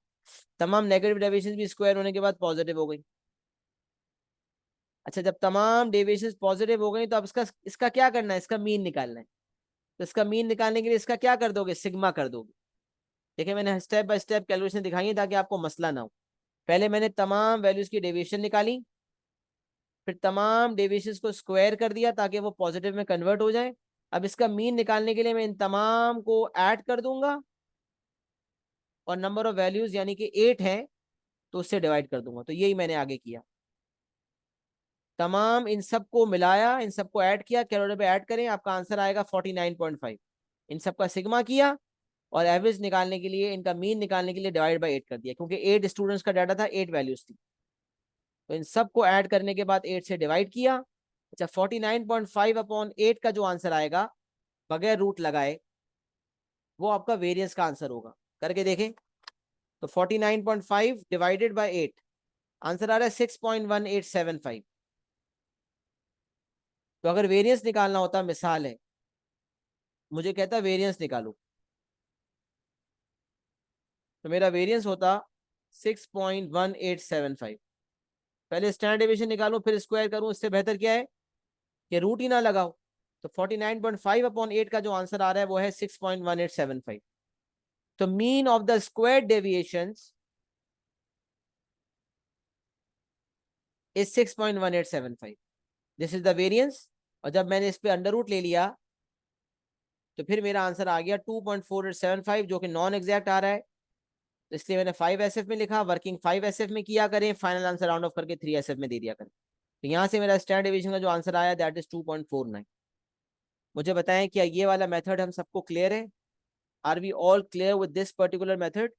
तमाम नेगेटिव डेविएशंस भी स्क्वायर होने के बाद पॉजिटिव हो गई। अच्छा, जब तमाम डेविएशंस पॉजिटिव हो गई तो अब इसका इसका क्या करना है, इसका मीन निकालना है। तो इसका मीन निकालने के लिए इसका क्या कर दोगे, सिग्मा कर दोगे। देखिए मैंने स्टेप बाय स्टेप कैलकुलेशन दिखाई है ताकि आपको मसला ना हो। पहले मैंने तमाम वैल्यूज की डेविएशन निकाली, फिर तमाम डेविएशंस को स्क्वायर कर दिया ताकि वो पॉजिटिव में कन्वर्ट हो जाए। अब इसका मीन निकालने के लिए मैं इन तमाम को ऐड कर दूंगा और नंबर ऑफ वैल्यूज यानी कि 8 है तो उससे डिवाइड कर दूंगा। तो यही मैंने आगे किया, तमाम इन सबको मिलाया, इन सबको ऐड किया, कैलकुलेटर पे ऐड करें आपका आंसर आएगा 49.5। इन सबका सिग्मा किया और एवरेज निकालने के लिए, इनका मीन निकालने के लिए डिवाइड बाय 8 कर दिया, क्योंकि 8 स्टूडेंट्स का डाटा था, 8 वैल्यूज थी। तो इन सबको ऐड करने के बाद 8 से डिवाइड किया। अच्छा, 49.5 अपॉन 8 का जो आंसर आएगा बगैर रूट लगाए वो आपका वेरिएंस का आंसर होगा। करके देखें। तो 49.5 डिवाइडेड बाय 8, आंसर आ रहा है 6.1875। तो अगर वेरिएंस निकालना होता, मिसाल है, मुझे कहता वेरिएंस निकालो, तो मेरा वेरिएंस होता 6.1875। पहले स्टैंडर्ड डेविएशन निकालूं फिर स्क्वायर करूं, इससे बेहतर क्या है कि रूट ही ना लगाओ। तो 49.5/8 का जो आंसर आ रहा है वो है 6.1875। तो mean of the square deviations is 6.1875। This is the variance. और जब मैंने इस पे अंडर रूट ले लिया तो फिर मेरा आंसर आ गया 2.4875, जो कि नॉन एग्जैक्ट आ रहा है। तो इसलिए मैंने 5SF में लिखा, वर्किंग 5SF में किया करें, फाइनल आंसर राउंड ऑफ करके 3SF में दे दिया करें। तो यहाँ से मेरा स्टैंडर्ड डेविएशन का जो आंसर आया दैट इज 2.49। मुझे बताएं क्या ये वाला मेथड हम सबको क्लियर है? Are we all clear with this particular method?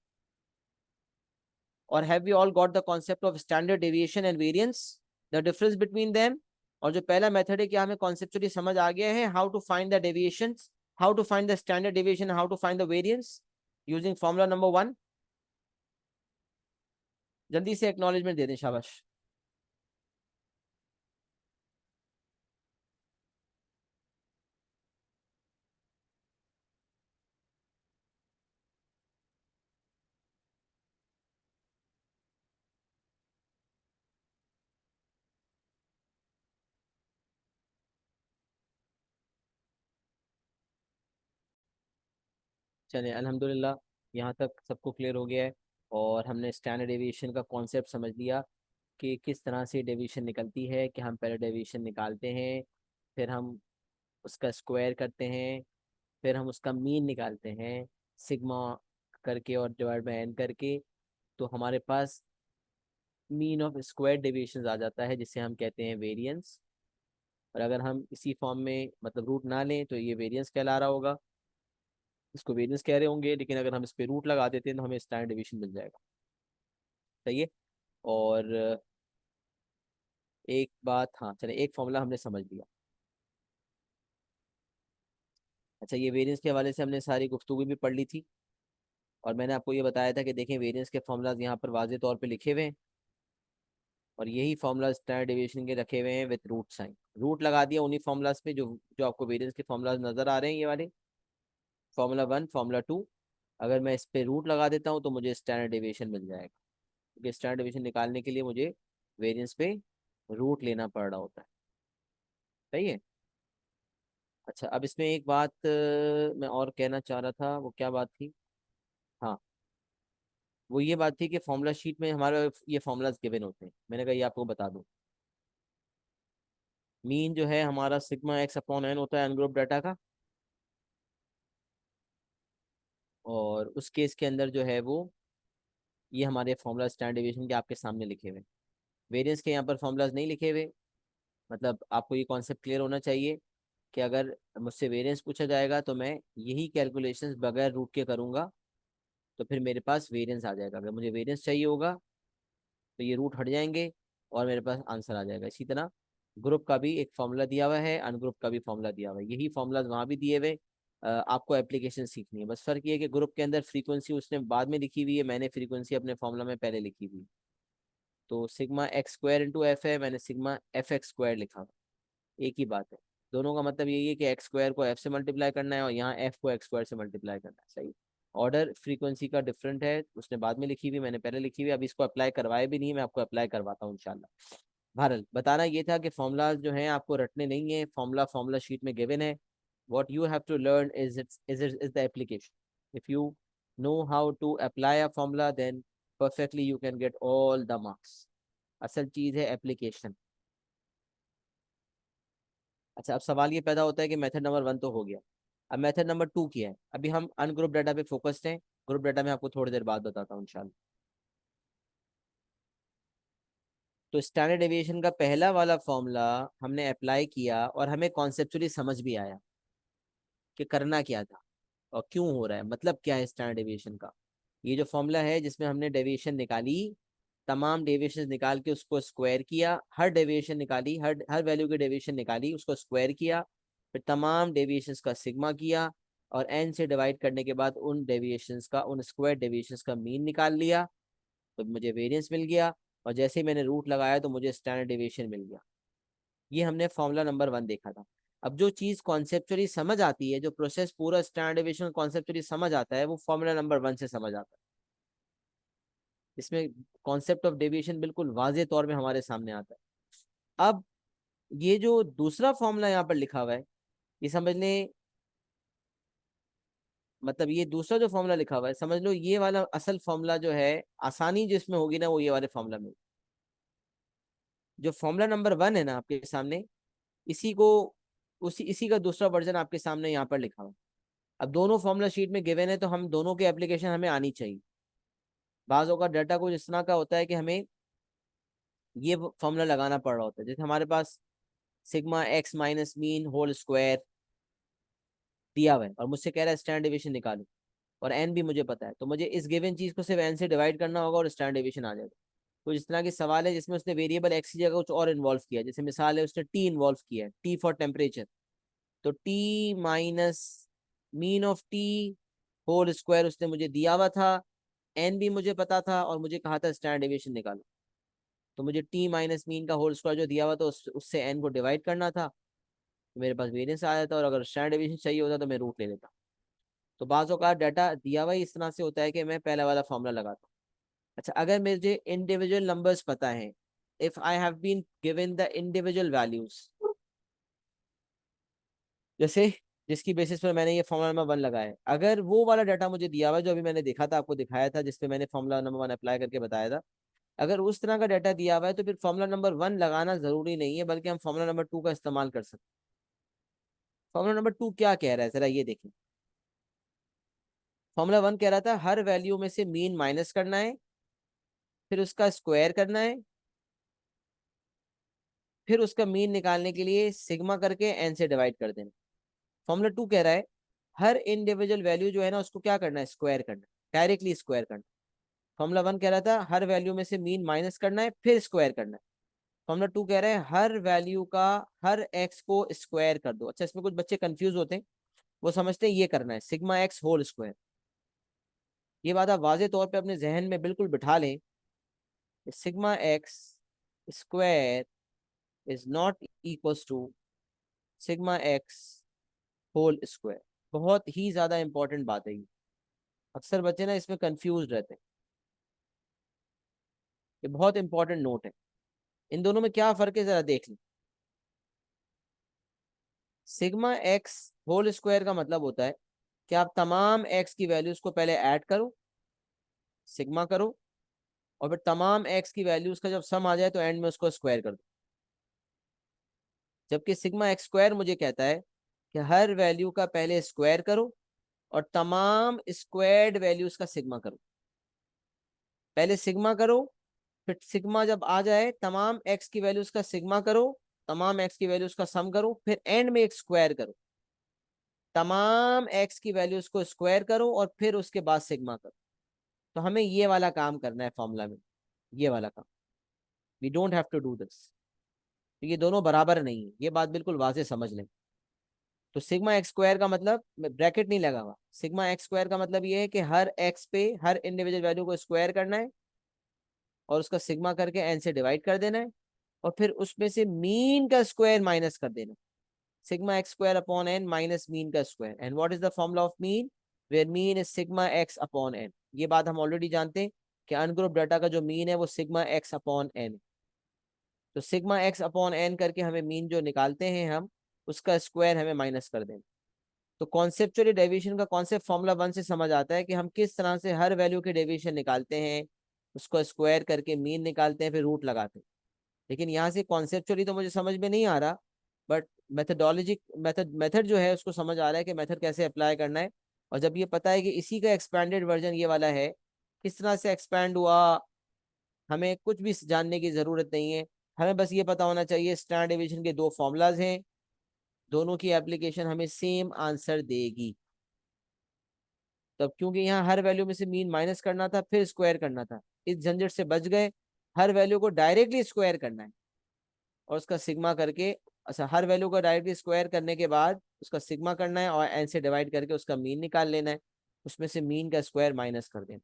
और have we all got the concept of standard deviation and variance, the difference between them? और जो पहला मेथड है क्या हमें कॉन्सेप्चुअली समझ आ गया है, how to find the deviations, how to find the standard deviation, how to find the variance using formula number 1? जल्दी से एक्नॉलेजमेंट दे दें, शाबाश। चलिए अल्हम्दुलिल्लाह, यहाँ तक सबको क्लियर हो गया है। और हमने स्टैंडर्ड डेविएशन का कॉन्सेप्ट समझ लिया कि किस तरह से डेविएशन निकलती है, कि हम पहले डेविएशन निकालते हैं, फिर हम उसका स्क्वायर करते हैं, फिर हम उसका मीन निकालते हैं सिग्मा करके और डिवाइड बाय एन करके। तो हमारे पास मीन ऑफ स्क्वायर डेविएशन आ जाता है जिसे हम कहते हैं वेरिएंस। और अगर हम इसी फॉर्म में मतलब रूट ना लें तो ये वेरिएंस कहला रहा होगा, इसको वेरिएंस कह रहे होंगे, लेकिन अगर हम इस पे रूट लगा देते हैं तो हमें स्टैंडर्ड डेविएशन मिल जाएगा। सही है। और एक बात, हाँ चले, एक फॉर्मूला हमने समझ लिया। अच्छा, ये वेरिएंस के हवाले से हमने सारी गुफ्तगू भी पढ़ ली थी। और मैंने आपको ये बताया था कि देखें वेरिएंस के फॉर्मूलाज यहाँ पर वाज़ेह तौर पे लिखे हुए हैं, और यही फॉर्मूला स्टैंडर्ड डेविएशन के रखे हुए हैं विद रूट साइन। रूट लगा दिया उन्हीं फॉर्मूलाज पे जो जो आपको वेरिएंस के फॉर्मूलाज नजर आ रहे हैं, ये वाले फार्मूला 1, फार्मूला 2। अगर मैं इस पे रूट लगा देता हूँ तो मुझे स्टैंडर्ड डेविएशन मिल जाएगा, क्योंकि स्टैंडर्ड डेविएशन निकालने के लिए मुझे वेरिएंस पे रूट लेना पड़ रहा होता है। सही है। अच्छा, अब इसमें एक बात मैं और कहना चाह रहा था, वो क्या बात थी? हाँ, वो ये बात थी कि फॉर्मूला शीट में हमारे ये फॉर्मूलाज गिवन होते हैं, मैंने कहा ये आपको बता दूं। मीन जो है हमारा सिग्मा एक्स अपॉन एन होता है अनग्रुप डाटा का, और उस केस के अंदर जो है वो ये हमारे फॉर्मूला स्टैंडर्ड डेविएशन के आपके सामने लिखे हुए। वेरिएंस के यहाँ पर फॉर्मूलाज नहीं लिखे हुए। मतलब आपको ये कॉन्सेप्ट क्लियर होना चाहिए कि अगर मुझसे वेरिएंस पूछा जाएगा तो मैं यही कैलकुलेशंस बगैर रूट के करूँगा, तो फिर मेरे पास वेरिएंस आ जाएगा। अगर मुझे वेरिएंस चाहिए होगा तो ये रूट हट जाएंगे और मेरे पास आंसर आ जाएगा। इसी तरह ग्रुप का भी एक फॉर्मूला दिया हुआ है, अनग्रुप का भी फॉर्मूला दिया हुआ है, यही फॉर्मूलाज वहाँ भी दिए हुए। आपको एप्लीकेशन सीखनी है, बस फर्क ये है कि ग्रुप के अंदर फ्रीक्वेंसी उसने बाद में लिखी हुई है, मैंने फ्रीक्वेंसी अपने फॉर्मूला में पहले लिखी हुई। तो sigma x square into F है, मैंने सिग्मा एफ एक्स स्क्वायर लिखा। एक ही बात है, दोनों का मतलब यही है कि एक्स स्क्वायर को एफ से मल्टीप्लाई करना है और यहाँ एफ को एक्स स्क्वायर से मल्टीप्लाई करना है। सही। ऑर्डर फ्रीक्वेंसी का डिफरेंट है, उसने बाद में लिखी हुई, मैंने पहले लिखी हुई। अभी इसको अप्लाई करवाए भी नहीं, मैं आपको अप्लाई करवाता हूँ इंशाल्लाह। बहरहाल बताना ये था कि फॉर्मूला जो हैं आपको रटने नहीं है, फॉर्मूला फॉर्मूला शीट में गिवन है। what you have to learn is the application. If you know how to apply a formula, then perfectly you can get all the marks. असल चीज है एप्लीकेशन। अच्छा, अब सवाल ये पैदा होता है कि मेथड नंबर 1 तो हो गया, अब मेथड नंबर 2 किया है। अभी हम अनग्रुप डाटा पे फोकस्ड हैं, ग्रुप डाटा में आपको थोड़ी देर बाद बताता हूँ इंशाल्लाह। तो स्टैंडर्ड डेविएशन का पहला वाला फॉर्मूला हमने अप्लाई किया और हमें कॉन्सेप्चुअली समझ भी आया कि करना क्या था और क्यों हो रहा है, मतलब क्या है स्टैंडर्ड डेविएशन का। ये जो फॉर्मूला है जिसमें हमने डेविएशन निकाली, तमाम डेविएशन निकाल के उसको स्क्वायर किया, हर डेविएशन निकाली, हर हर वैल्यू की डेविएशन निकाली, उसको स्क्वायर किया, फिर तमाम डेविएशंस का सिग्मा किया, और एन से डिवाइड करने के बाद उन डेविएशंस का, उन स्क्वायर डेविएशंस का मीन निकाल लिया, तो मुझे वेरिएंस मिल गया। और जैसे ही मैंने रूट लगाया तो मुझे स्टैंडर्ड डेविएशन मिल गया। ये हमने फॉर्मूला नंबर 1 देखा था। अब जो चीज कॉन्सेप्चुअली समझ आती है, जो प्रोसेस पूरा स्टैंडर्ड डेविएशन कॉन्सेप्चुअली समझ आता है, वो फॉर्मूला नंबर 1 से समझ आता है। इसमें कॉन्सेप्ट ऑफ डेविएशन बिल्कुल वाजे तौर में हमारे सामने आता है। अब ये जो दूसरा फॉर्मूला यहाँ पर लिखा हुआ है, ये समझ लें, मतलब ये दूसरा जो फॉर्मूला लिखा हुआ है, समझ लो ये वाला असल फॉर्मूला जो है, आसानी जिसमें होगी ना, वो ये वाले फॉर्मूला में। जो फॉर्मूला नंबर 1 है ना आपके सामने, इसी को, इसी का दूसरा वर्जन आपके सामने यहाँ पर लिखा हुआ है। अब दोनों फॉर्मूला शीट में गिवन है, तो हम दोनों की एप्लीकेशन हमें आनी चाहिए। बाजों का डाटा कुछ इस तरह का होता है कि हमें ये फॉर्मूला लगाना पड़ रहा होता है। जैसे हमारे पास sigma x minus mean whole square दिया हुआ है और मुझसे कह रहा है स्टैंडर्ड डेविएशन निकालो, और एन भी मुझे पता है, तो मुझे इस गिवन चीज को सिर्फ एन से डिवाइड करना होगा और स्टैंडर्ड डेविएशन आ जाएगा। तो इस तरह के सवाल है जिसमें उसने वेरिएबल एक्स की जगह कुछ और इन्वॉल्व किया, जैसे मिसाल है उसने टी इन्वॉल्व किया है, टी फॉर टेम्परेचर, तो T minus mean of T whole square उसने मुझे दिया हुआ था, एन भी मुझे पता था, और मुझे कहा था स्टैंडर्ड डेविएशन निकालो। तो मुझे टी माइनस मीन का होल स्क्वायर जो दिया हुआ था उससे एन को डिवाइड करना था, तो मेरे पास वेरिएंस आ जाता, और अगर स्टैंडर्ड डेविएशन चाहिए होता तो मैं रूट ले लेता। तो बाज़ औक़ात डाटा दिया हुआ इस तरह से होता है कि मैं पहला वाला फॉर्मूला लगाता हूँ। अच्छा, अगर मुझे इंडिविजुअल नंबर्स पता है, if I have been given the individual values, जैसे जिसकी बेसिस पर मैंने ये फॉर्मूला नंबर 1 लगाया है, अगर वो वाला डाटा मुझे दिया हुआ है जो अभी मैंने देखा था, आपको दिखाया था, जिसपे मैंने फॉर्मूला नंबर 1 अप्लाई करके बताया था, अगर उस तरह का डाटा दिया हुआ है तो फिर फॉर्मूला नंबर 1 लगाना जरूरी नहीं है, बल्कि हम फॉर्मूला नंबर 2 का इस्तेमाल कर सकते हैं। फॉर्मूला नंबर 2 क्या कह रहा है, जरा ये देखें। फॉर्मूला 1 कह रहा था हर वैल्यू में से मीन माइनस करना है, फिर उसका स्क्वायर करना है, फिर उसका मीन निकालने के लिए सिग्मा करके एन से डिवाइड कर देना। फॉर्मूला 2 कह रहा है हर इंडिविजुअल वैल्यू जो है ना उसको क्या करना है, स्क्वायर करना है, डायरेक्टली स्क्वायर करना है। फॉर्मूला 1 कह रहा था हर वैल्यू में से मीन माइनस करना है फिर स्क्वायर करना है। फॉर्मूला 2 कह रहा है हर वैल्यू का हर एक्स को स्क्वायर कर दो। अच्छा, इसमें कुछ बच्चे कंफ्यूज होते हैं, वो समझते हैं ये करना है सिग्मा एक्स होल स्क्वायर। ये बात आप वाजे तौर पे अपने जहन में बिल्कुल बिठा लें, sigma x square is not equals to sigma x whole square. बहुत ही ज्यादा इंपॉर्टेंट बात है ये, अक्सर बच्चे ना इसमें कंफ्यूज रहते हैं। ये बहुत इंपॉर्टेंट नोट है। इन दोनों में क्या फर्क है जरा देख लें। सिग्मा एक्स होल स्क्वायर का मतलब होता है कि आप तमाम एक्स की वैल्यूज को पहले ऐड करो, सिग्मा करो, और फिर तमाम एक्स की वैल्यूज का जब सम आ जाए तो एंड में उसको स्क्वायर कर दो। जबकि सिग्मा एक्स स्क्वायर मुझे कहता है कि हर वैल्यू का पहले स्क्वायर करो और तमाम स्क्वायर्ड वैल्यूज का सिग्मा करो। पहले सिग्मा करो, फिर सिग्मा जब आ जाए तमाम एक्स की वैल्यूज का सिग्मा करो, तमाम एक्स की वैल्यूज का सम करो, फिर एंड में एक स्क्वायर करो, तमाम एक्स की वैल्यूज को स्क्वायर करो और फिर उसके बाद सिग्मा करो। तो हमें ये वाला काम करना है फॉर्मूला में, ये वाला काम। We don't have to do this. तो ये दोनों बराबर नहीं है, ये बात बिल्कुल वाजे समझ लें। तो सिग्मा एक्स स्क्वायर का मतलब, ब्रैकेट नहीं लगा हुआ, सिग्मा एक्स स्क्वायर का मतलब ये है कि हर एक्स पे हर इंडिविजुअल वैल्यू को स्क्वायर करना है और उसका सिग्मा करके एन से डिवाइड कर देना है, और फिर उसमें से मीन का स्क्वायर माइनस कर देना। Sigma x square upon n minus mean का square. And what is the formula of mean, where mean is sigma x upon n. ये बात हम ऑलरेडी जानते हैं कि अनग्रुप डाटा का जो मीन है वो सिग्मा एक्स अपॉन एन। तो सिग्मा एक्स अपॉन एन करके हमें मीन जो निकालते हैं हम, उसका स्क्वायर हमें माइनस कर देना। तो कॉन्सेप्चुअली डेविएशन का कॉन्सेप्ट फॉर्मूला 1 से समझ आता है कि हम किस तरह से हर वैल्यू के डेविएशन निकालते हैं, उसको स्क्वायर करके मीन निकालते हैं, फिर रूट लगाते हैं। लेकिन यहाँ से कॉन्सेप्चुअली तो मुझे समझ में नहीं आ रहा, बट मेथडोलॉजी मेथड जो है उसको समझ आ रहा है कि मेथड कैसे अप्लाई करना है। और जब ये पता है कि इसी का एक्सपैंडेड वर्जन ये वाला है, किस तरह से एक्सपैंड हुआ, हमें कुछ भी जानने की जरूरत नहीं है। हमें बस ये पता होना चाहिए स्टैंडर्ड डेविएशन के दो फॉर्मूलाज हैं, दोनों की एप्लीकेशन हमें सेम आंसर देगी। तब क्योंकि यहाँ हर वैल्यू में से मीन माइनस करना था फिर स्क्वायर करना था, इस झंझट से बच गए। हर वैल्यू को डायरेक्टली स्क्वायर करना है और उसका सिग्मा करके अच्छा, हर वैल्यू को डायरेक्टली स्क्वायर करने के बाद उसका सिग्मा करना है और एन से डिवाइड करके उसका मीन निकाल लेना है, उसमें से मीन का स्क्वायर माइनस कर देना।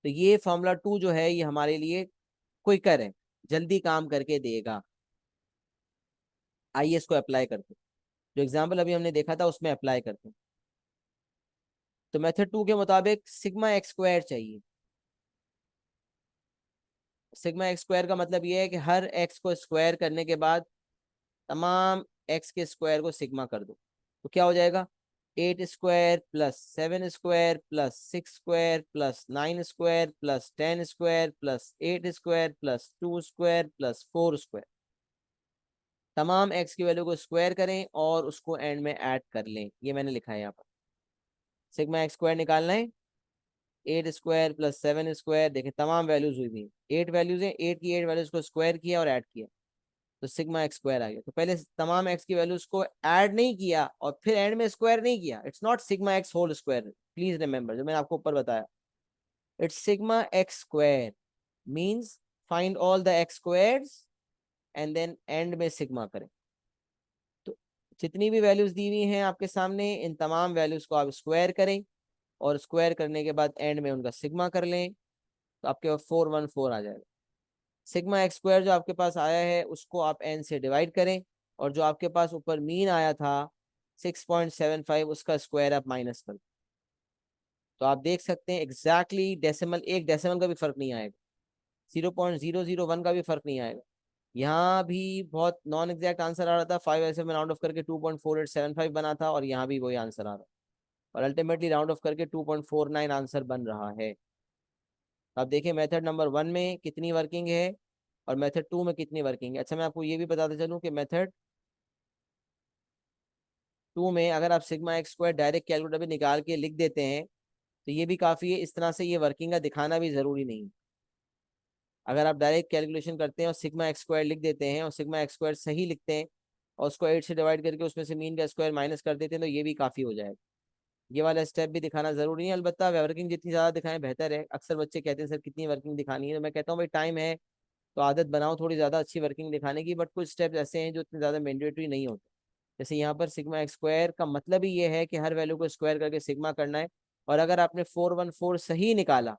तो ये फॉर्मूला 2 जो है ये हमारे लिए क्विकर है, जल्दी काम करके देगा। आइए इसको अप्लाई करते हैं, जो एग्जाम्पल अभी हमने देखा था उसमें अप्लाई करते हैं। तो मेथड 2 के मुताबिक सिग्मा एक्स स्क्वायर चाहिए। सिग्मा एक्स स्क्वायर का मतलब ये है कि हर एक्स को स्क्वायर करने के बाद तमाम एक्स के स्क्वायर को सिग्मा कर दो, तो क्या हो जाएगा? 8 square plus 7 square plus 6 square plus 9 square plus 10 square plus 8 square plus 2 square plus 4 square. तमाम एक्स की वैल्यू को स्क्वायर करें और उसको एंड में ऐड कर लें, ये मैंने लिखा है यहाँ पर। सिग्मा एक्स स्क्वायर निकालना है। 8 स्क्वायर प्लस 7 स्क्वायर, देखें तमाम वैल्यूज हुई थी, 8 वैल्यूज हैं, 8 की 8 वैल्यूज को स्क्वायर किया और ऐड किया, तो सिग्मा एक्स स्क्वायर आ गया। तो पहले तमाम एक्स की वैल्यूज को ऐड नहीं किया और फिर एंड में स्क्वायर नहीं किया, it's not sigma x whole square, please remember जो मैंने आपको ऊपर बताया, it's sigma x square means find all the x squares and then end में सिग्मा करें। तो जितनी भी वैल्यूज दी हुई हैं आपके सामने, इन तमाम वैल्यूज को आप स्क्वायर करें और स्क्वायर करने के बाद एंड में उनका सिग्मा कर लें, तो आपके पास 414 आ जाएगा। सिग्मा एक्स स्क्वायर जो आपके पास आया है उसको आप एन से डिवाइड करें, और जो आपके पास ऊपर मीन आया था 6.75, उसका स्क्वायर आप माइनस कर, तो आप देख सकते हैं एग्जैक्टली डेसिमल, एक डेसिमल का भी फर्क नहीं आएगा, 0.001 का भी फर्क नहीं आएगा। यहाँ भी बहुत नॉन एग्जैक्ट आंसर आ रहा था, 5 ऐसे में राउंड ऑफ करके 2.4875 बना था, और यहाँ भी वही आंसर आ रहा है, और अल्टीमेटली राउंड ऑफ करके 2.49 आंसर बन रहा है। अब देखिए मेथड नंबर 1 में कितनी वर्किंग है और मेथड 2 में कितनी वर्किंग है। अच्छा, मैं आपको ये भी बताते चलूँ कि मेथड 2 में अगर आप sigma x square direct calculator में निकाल के लिख देते हैं तो ये भी काफ़ी है, इस तरह से ये वर्किंग का दिखाना भी ज़रूरी नहीं। अगर आप डायरेक्ट कैलकुलेशन करते हैं और सिग्मा एक्स स्क्वायर लिख देते हैं और सिग्मा एक्स स्क्वायर सही लिखते हैं और उसको 8 से डिवाइड करके उसमें से मीन का स्क्वायर माइनस कर देते हैं, तो ये भी काफ़ी हो जाएगा। ये वाला स्टेप भी दिखाना जरूरी है, अलबत्ता वर्किंग जितनी ज़्यादा दिखाएं बेहतर है। अक्सर बच्चे कहते हैं सर कितनी वर्किंग दिखानी है, तो मैं कहता हूँ भाई टाइम है तो आदत बनाओ थोड़ी ज़्यादा अच्छी वर्किंग दिखाने की, बट कुछ स्टेप्स ऐसे हैं जो इतने ज़्यादा मैंडेटरी नहीं होते। जैसे यहाँ पर सिग्मा एक्स स्क्वायर का मतलब ही ये है कि हर वैल्यू को स्क्वायर करके सिग्मा करना है, और अगर आपने 414 सही निकाला,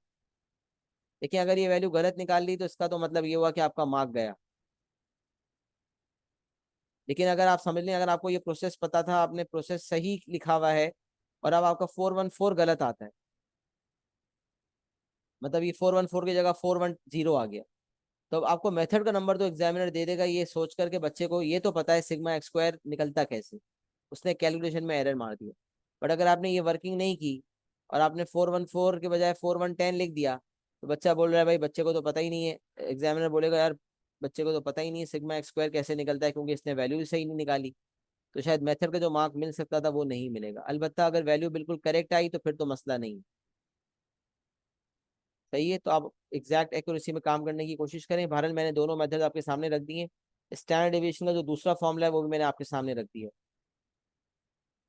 लेकिन अगर ये वैल्यू गलत निकाल ली तो इसका तो मतलब ये हुआ कि आपका मार्क गया। लेकिन अगर आप समझ लें, अगर आपको ये प्रोसेस पता था, आपने प्रोसेस सही लिखा हुआ है, और अब आपका 414 गलत आता है, मतलब ये 414 की जगह 410 आ गया, तो अब आपको मेथड का नंबर तो एग्जामिनर दे देगा, ये सोच करके बच्चे को ये तो पता है सिग्मा एक्स स्क्वायर निकलता कैसे, उसने कैलकुलेशन में एरर मार दिया। बट अगर आपने ये वर्किंग नहीं की और आपने 414 के बजाय 4110 लिख दिया, तो बच्चा बोल रहा है भाई बच्चे को तो पता ही नहीं है, एग्जामिनर बोलेगा यार बच्चे को तो पता ही नहीं है सिग्मा एक्स स्क्वायर कैसे निकलता है, क्योंकि इसने वैल्यू ही सही नहीं निकाली। तो शायद मेथड का जो मार्क मिल सकता था वो नहीं मिलेगा, अलबत्ता अगर वैल्यू बिल्कुल करेक्ट आई तो फिर तो मसला नहीं। सही है, तो आप एग्जैक्ट एक्यूरेसी में काम करने की कोशिश करें। बहरहाल मैंने दोनों मेथड आपके सामने रख दिए। स्टैंडर्ड डेविएशन का जो दूसरा फॉर्मूला है वो भी मैंने आपके सामने रख दिया।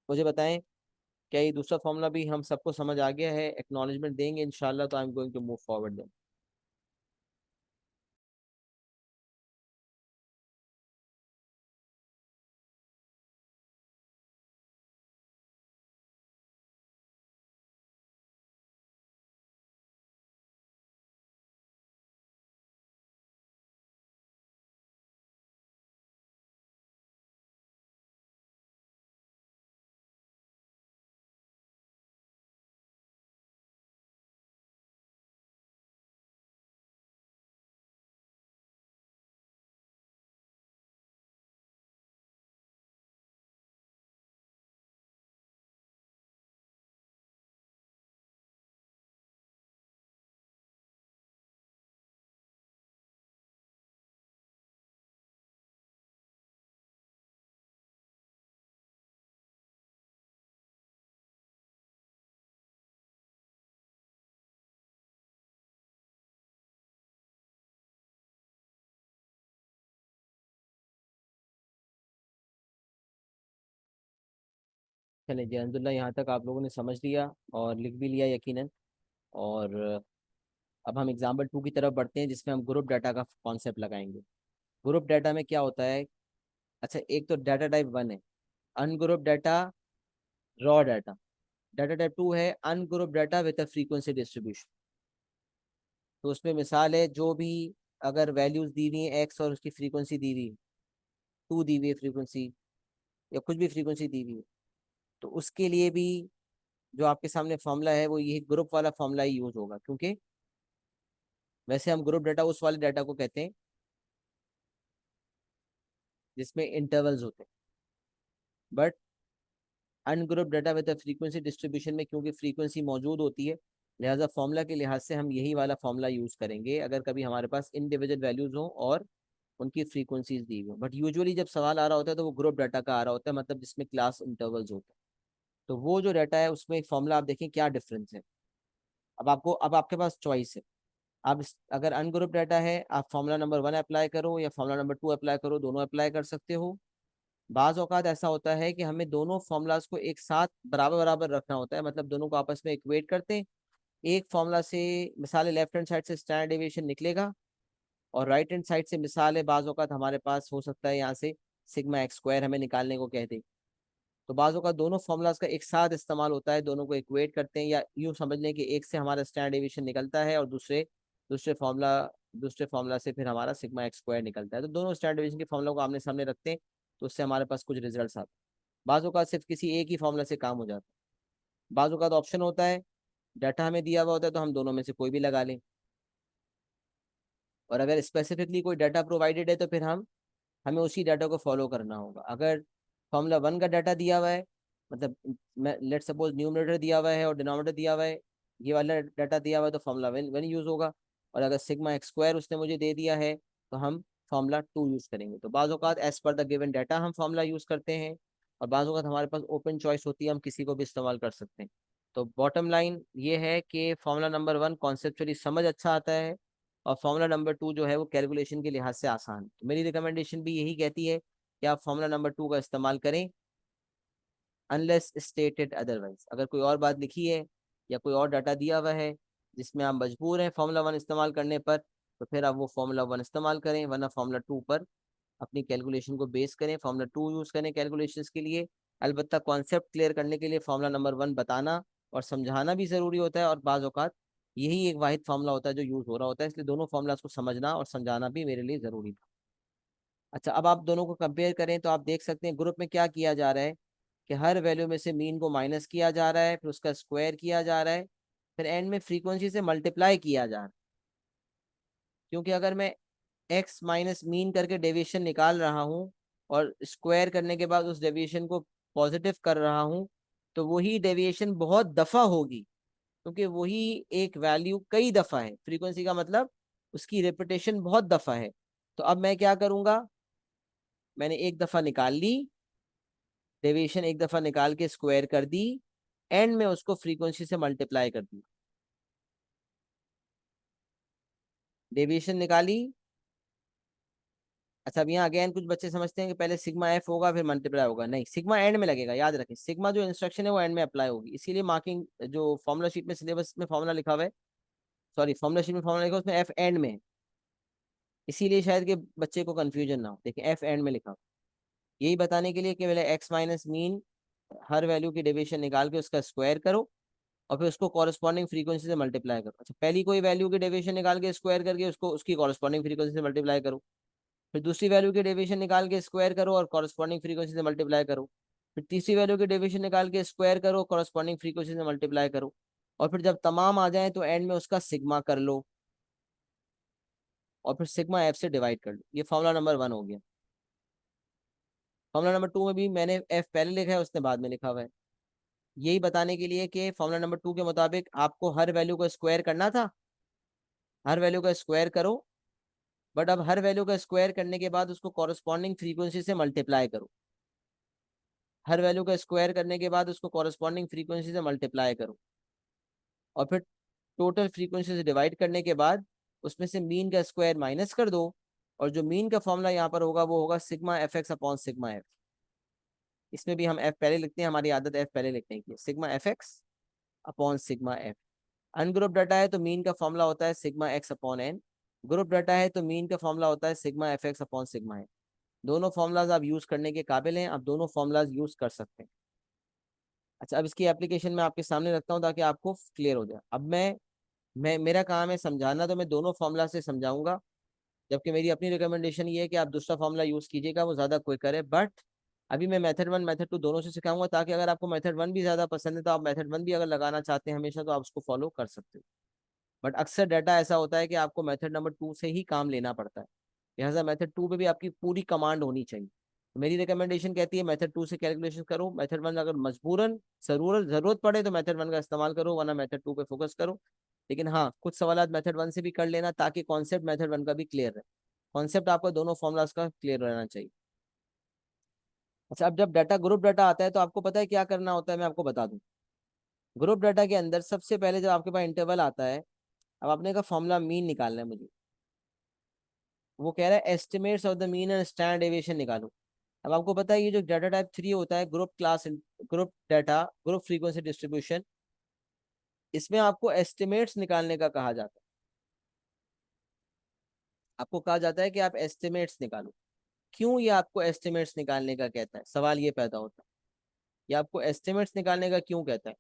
मुझे बताएं क्या ये दूसरा फॉर्मूला भी हम सबको समझ आ गया है? एक्नॉलेजमेंट देंगे इंशाल्लाह, तो I am going to move forward then. चलिए जी, अलहमदिल्ला यहाँ तक आप लोगों ने समझ लिया और लिख भी लिया यकीनन। और अब हम एग्जाम्पल 2 की तरफ बढ़ते हैं, जिसमें हम ग्रुप डाटा का कॉन्सेप्ट लगाएंगे। ग्रुप डाटा में क्या होता है अच्छा, एक तो डाटा टाइप 1 है ungroup data, raw data. Data type 2 है ungroup data with a frequency distribution. तो उसमें मिसाल है जो भी, अगर वैल्यूज दी हुई है एक्स और उसकी फ्रीक्वेंसी दी हुई है, 2 दी हुई है फ्रीक्वेंसी, या कुछ भी फ्रीक्वेंसी दी हुई है, तो उसके लिए भी जो आपके सामने फॉर्मूला है वो ये ग्रुप वाला फॉर्मूला ही यूज होगा। क्योंकि वैसे हम ग्रुप डाटा उस वाले डाटा को कहते हैं जिसमें इंटरवल्स होते हैं, but ungroup data with frequency distribution में क्योंकि फ्रीक्वेंसी मौजूद होती है, लिहाजा फॉर्मूला के लिहाज से हम यही वाला फॉर्मूला यूज करेंगे अगर कभी हमारे पास इंडिविजुअल वैल्यूज हो और उनकी फ्रीक्वेंसीज दी हुई। बट यूजुअली जब सवाल आ रहा होता है तो वो ग्रुप डाटा का आ रहा होता है, मतलब जिसमें क्लास इंटरवल्स होते हैं। तो वो जो डाटा है उसमें एक फॉर्मूला आप देखें क्या डिफरेंस है। अब आपके पास चॉइस है। अगर अनग्रुप डाटा है आप फॉर्मूला नंबर 1 अप्लाई करो या फॉर्मूला नंबर 2 अप्लाई करो, दोनों अप्लाई कर सकते हो। बाज औकात ऐसा होता है कि हमें दोनों फॉर्मूलाज को एक साथ बराबर बराबर रखना होता है, मतलब दोनों को आपस में इक्वेट करते हैं। एक फॉर्मूला से मिसाल लेफ्ट हैंड साइड से स्टैंडर्ड डेविएशन निकलेगा, और राइट हैंड साइड से मिसाल है बाज औकात हमारे पास हो सकता है यहाँ से सिग्मा एक्स स्क्वायर हमें निकालने को कहते। तो बाजू का दोनों फॉर्मूलाज का एक साथ इस्तेमाल होता है, दोनों को इक्वेट करते हैं, या यूं समझ लें कि एक से हमारा स्टैंडर्ड डेविएशन निकलता है और दूसरे फार्मूला दूसरे फार्मूला से फिर हमारा सिग्मा एक्स स्क्वायर निकलता है। तो दोनों स्टैंडर्ड डेविएशन के फॉर्मूला को आमने सामने रखते हैं, तो उससे हमारे पास कुछ रिजल्ट आते हैं। बाजू का सिर्फ किसी एक ही फॉर्मूला से काम हो जाता है। बाजू का तो ऑप्शन होता है, डाटा हमें दिया हुआ होता है तो हम दोनों में से कोई भी लगा लें, और अगर स्पेसिफिकली कोई डाटा प्रोवाइडेड है तो फिर हमें उसी डाटा को फॉलो करना होगा। अगर फॉर्मूला 1 का डाटा दिया हुआ है, मतलब मैं लेट सपोज न्यूमरेटर दिया हुआ है और डिनोमिनेटर दिया हुआ है, ये वाला डाटा दिया हुआ है तो फॉर्मूला 1 यूज होगा। और अगर सिग्मा एक्स स्क्वायर उसने मुझे दे दिया है तो हम फॉर्मूला 2 यूज करेंगे। तो बाज़ औक़ात as per the given data हम फॉर्मूला यूज करते हैं, और बाज़ औक़ात हमारे पास ओपन चॉइस होती है, हम किसी को भी इस्तेमाल कर सकते हैं। तो बॉटम लाइन ये है कि फॉर्मूला नंबर 1 कॉन्सेप्चुअली समझ अच्छा आता है, और फॉर्मूला नंबर 2 जो है वो कैलकुलेशन के लिहाज से आसान है। तो मेरी रिकमेंडेशन भी यही कहती है कि आप फॉर्मूला नंबर 2 का इस्तेमाल करें, अनलेस स्टेटेड अदरवाइज। अगर कोई और बात लिखी है या कोई और डाटा दिया हुआ है जिसमें आप मजबूर हैं फॉर्मूला 1 इस्तेमाल करने पर, तो फिर आप वो फॉर्मूला 1 इस्तेमाल करें, वरना फॉर्मूला 2 पर अपनी कैलकुलेशन को बेस करें, फॉर्मूला 2 यूज़ करें कैलकुलेशंस के लिए। अलबत्ता कॉन्सेप्ट क्लियर करने के लिए फॉर्मूला नंबर 1 बताना और समझाना भी ज़रूरी होता है, और बाज़ औक़ात यही एक वाहिद फार्मूला होता है जो यूज़ हो रहा होता है, इसलिए दोनों फार्मूलाज को समझना और समझाना भी मेरे लिए ज़रूरी था। अच्छा, अब आप दोनों को कंपेयर करें तो आप देख सकते हैं ग्रुप में क्या किया जा रहा है कि हर वैल्यू में से मीन को माइनस किया जा रहा है, फिर उसका स्क्वायर किया जा रहा है, फिर एंड में फ्रीक्वेंसी से मल्टीप्लाई किया जा रहा है। क्योंकि अगर मैं एक्स माइनस मीन करके डेविएशन निकाल रहा हूँ और स्क्वायर करने के बाद उस डेविएशन को पॉजिटिव कर रहा हूँ, तो वही डेविएशन बहुत दफ़ा होगी, क्योंकि वही एक वैल्यू कई दफ़ा है। फ्रीक्वेंसी का मतलब उसकी रिपीटेशन बहुत दफ़ा है। तो अब मैं क्या करूँगा, मैंने एक दफ़ा निकाल ली डेविएशन, एक दफ़ा निकाल के स्क्वायर कर दी, एंड में उसको फ्रीक्वेंसी से मल्टीप्लाई कर दी। डेविएशन निकाली। अच्छा, अब यहाँ अगेन कुछ बच्चे समझते हैं कि पहले सिग्मा एफ होगा फिर मल्टीप्लाई होगा। नहीं, सिग्मा एंड में लगेगा, याद रखें सिग्मा जो इंस्ट्रक्शन है वो एंड में अप्लाई होगी। इसीलिए मार्किंग जो फॉर्मुला शीट में सिलेबस में फॉर्मुला लिखा हुआ है, सॉरी फॉर्मुला शीट में फॉर्मुला लिखा है उसमें एफ एंड में है, इसीलिए शायद कि बच्चे को कंफ्यूजन ना हो। देखिए एफ एंड में लिखा हुआ, यही बताने के लिए कि पहले एक्स माइनस मीन हर वैल्यू की डेविएशन निकाल के उसका स्क्वायर करो और फिर उसको कॉरस्पॉन्डिंग फ्रीक्वेंसी से मल्टीप्लाई करो। अच्छा, पहली कोई वैल्यू की डेविएशन निकाल के स्क्वायर करके उसको उसकी कॉरस्पॉन्डिंग फ्रीक्वेंसी से मल्टीप्लाई करो, फिर दूसरी वैल्यू की डेविएशन निकाल के स्क्वायर करो और कॉरस्पॉन्डिंग फ्रीक्वेंसी से मल्टीप्लाई करो, फिर तीसरी वैल्यू की डेविएशन निकाल के स्क्वायर करो, कॉरस्पॉन्डिंग फ्रीक्वेंसी से मल्टीप्लाई करो, और फिर जब तमाम आ जाए तो एंड में उसका सिग्मा कर लो और फिर सिग्मा एफ से डिवाइड कर लो। ये फॉर्मूला नंबर 1 हो गया। फॉर्मूला नंबर 2 में भी मैंने एफ पहले लिखा है, उसने बाद में लिखा हुआ है, यही बताने के लिए कि फॉर्मूला नंबर 2 के मुताबिक आपको हर वैल्यू को स्क्वायर करना था, हर वैल्यू का स्क्वायर करो, बट अब हर वैल्यू का स्क्वायर करने के बाद उसको कॉरस्पॉन्डिंग फ्रीक्वेंसी से मल्टीप्लाई करो, हर वैल्यू का स्क्वायर करने के बाद उसको कॉरस्पॉन्डिंग फ्रीक्वेंसी से मल्टीप्लाई करो, और फिर टोटल फ्रीक्वेंसी से डिवाइड करने के बाद उसमें से मीन का स्क्वायर माइनस कर दो, और जो मीन का फॉर्मूला यहाँ पर होगा वो होगा sigma f x upon sigma F. इसमें भी हम एफ पहले लिखते हैं, हमारी आदत एफ पहले लिखने की, sigma f x upon sigma f. Ungroup data है तो मीन का फॉर्मूला होता है sigma x upon n, group data है तो मीन का फॉर्मूला होता है sigma f x upon sigma f. दोनों फॉर्मूलाज आप यूज करने के काबिल हैं, आप दोनों फॉर्मूलाज यूज कर सकते हैं। अच्छा, अब इसकी एप्लीकेशन मैं आपके सामने रखता हूँ ताकि आपको क्लियर हो जाए। अब मैं मेरा काम है समझाना, तो मैं दोनों फॉर्मूला से समझाऊंगा, जबकि मेरी अपनी रिकमेंडेशन ये है कि आप दूसरा फॉर्मूला यूज कीजिएगा, वो ज़्यादा क्विकर है। बट अभी मैं मेथड 1 मेथड 2 दोनों से सिखाऊंगा, ताकि अगर आपको मेथड 1 भी ज़्यादा पसंद है तो आप मेथड 1 भी अगर लगाना चाहते हैं हमेशा, तो आप उसको फॉलो कर सकते हो। बट अक्सर डाटा ऐसा होता है कि आपको मेथड नंबर 2 से ही काम लेना पड़ता है, लिहाजा मेथड 2 पे भी आपकी पूरी कमांड होनी चाहिए। तो मेरी रिकमेंडेशन कहती है मेथड 2 से कैलकुलेशन करो, मेथड 1 अगर मजबूरन जरूरत पड़े तो मेथड 1 का इस्तेमाल करो, वरना मेथड 2 पे फोकस करो। लेकिन हाँ, कुछ सवाल मेथड 1 से भी कर लेना, ताकि कॉन्सेप्ट मेथड 1 का भी क्लियर रहे। कॉन्सेप्ट आपका दोनों फॉर्मुलाज का क्लियर रहना चाहिए। अच्छा, अब जब डाटा ग्रुप डाटा आता है तो आपको पता है क्या करना होता है, मैं आपको बता दूं। ग्रुप डाटा के अंदर सबसे पहले जब आपके पास इंटरवल आता है, अब आपने का फॉर्मूला मीन निकालना है मुझे। वो कह रहा है estimates of the mean and standard deviation निकालो। अब आपको पता है ये जो डाटा टाइप 3 होता है, group class, group data, group frequency distribution, इसमें आपको एस्टिमेट्स निकालने का कहा जाता है। आपको कहा जाता है कि आप एस्टिमेट्स निकालो। क्यों ये आपको एस्टिमेट्स निकालने का कहता है, सवाल ये पैदा होता है, ये आपको एस्टिमेट्स निकालने का क्यों कहता है?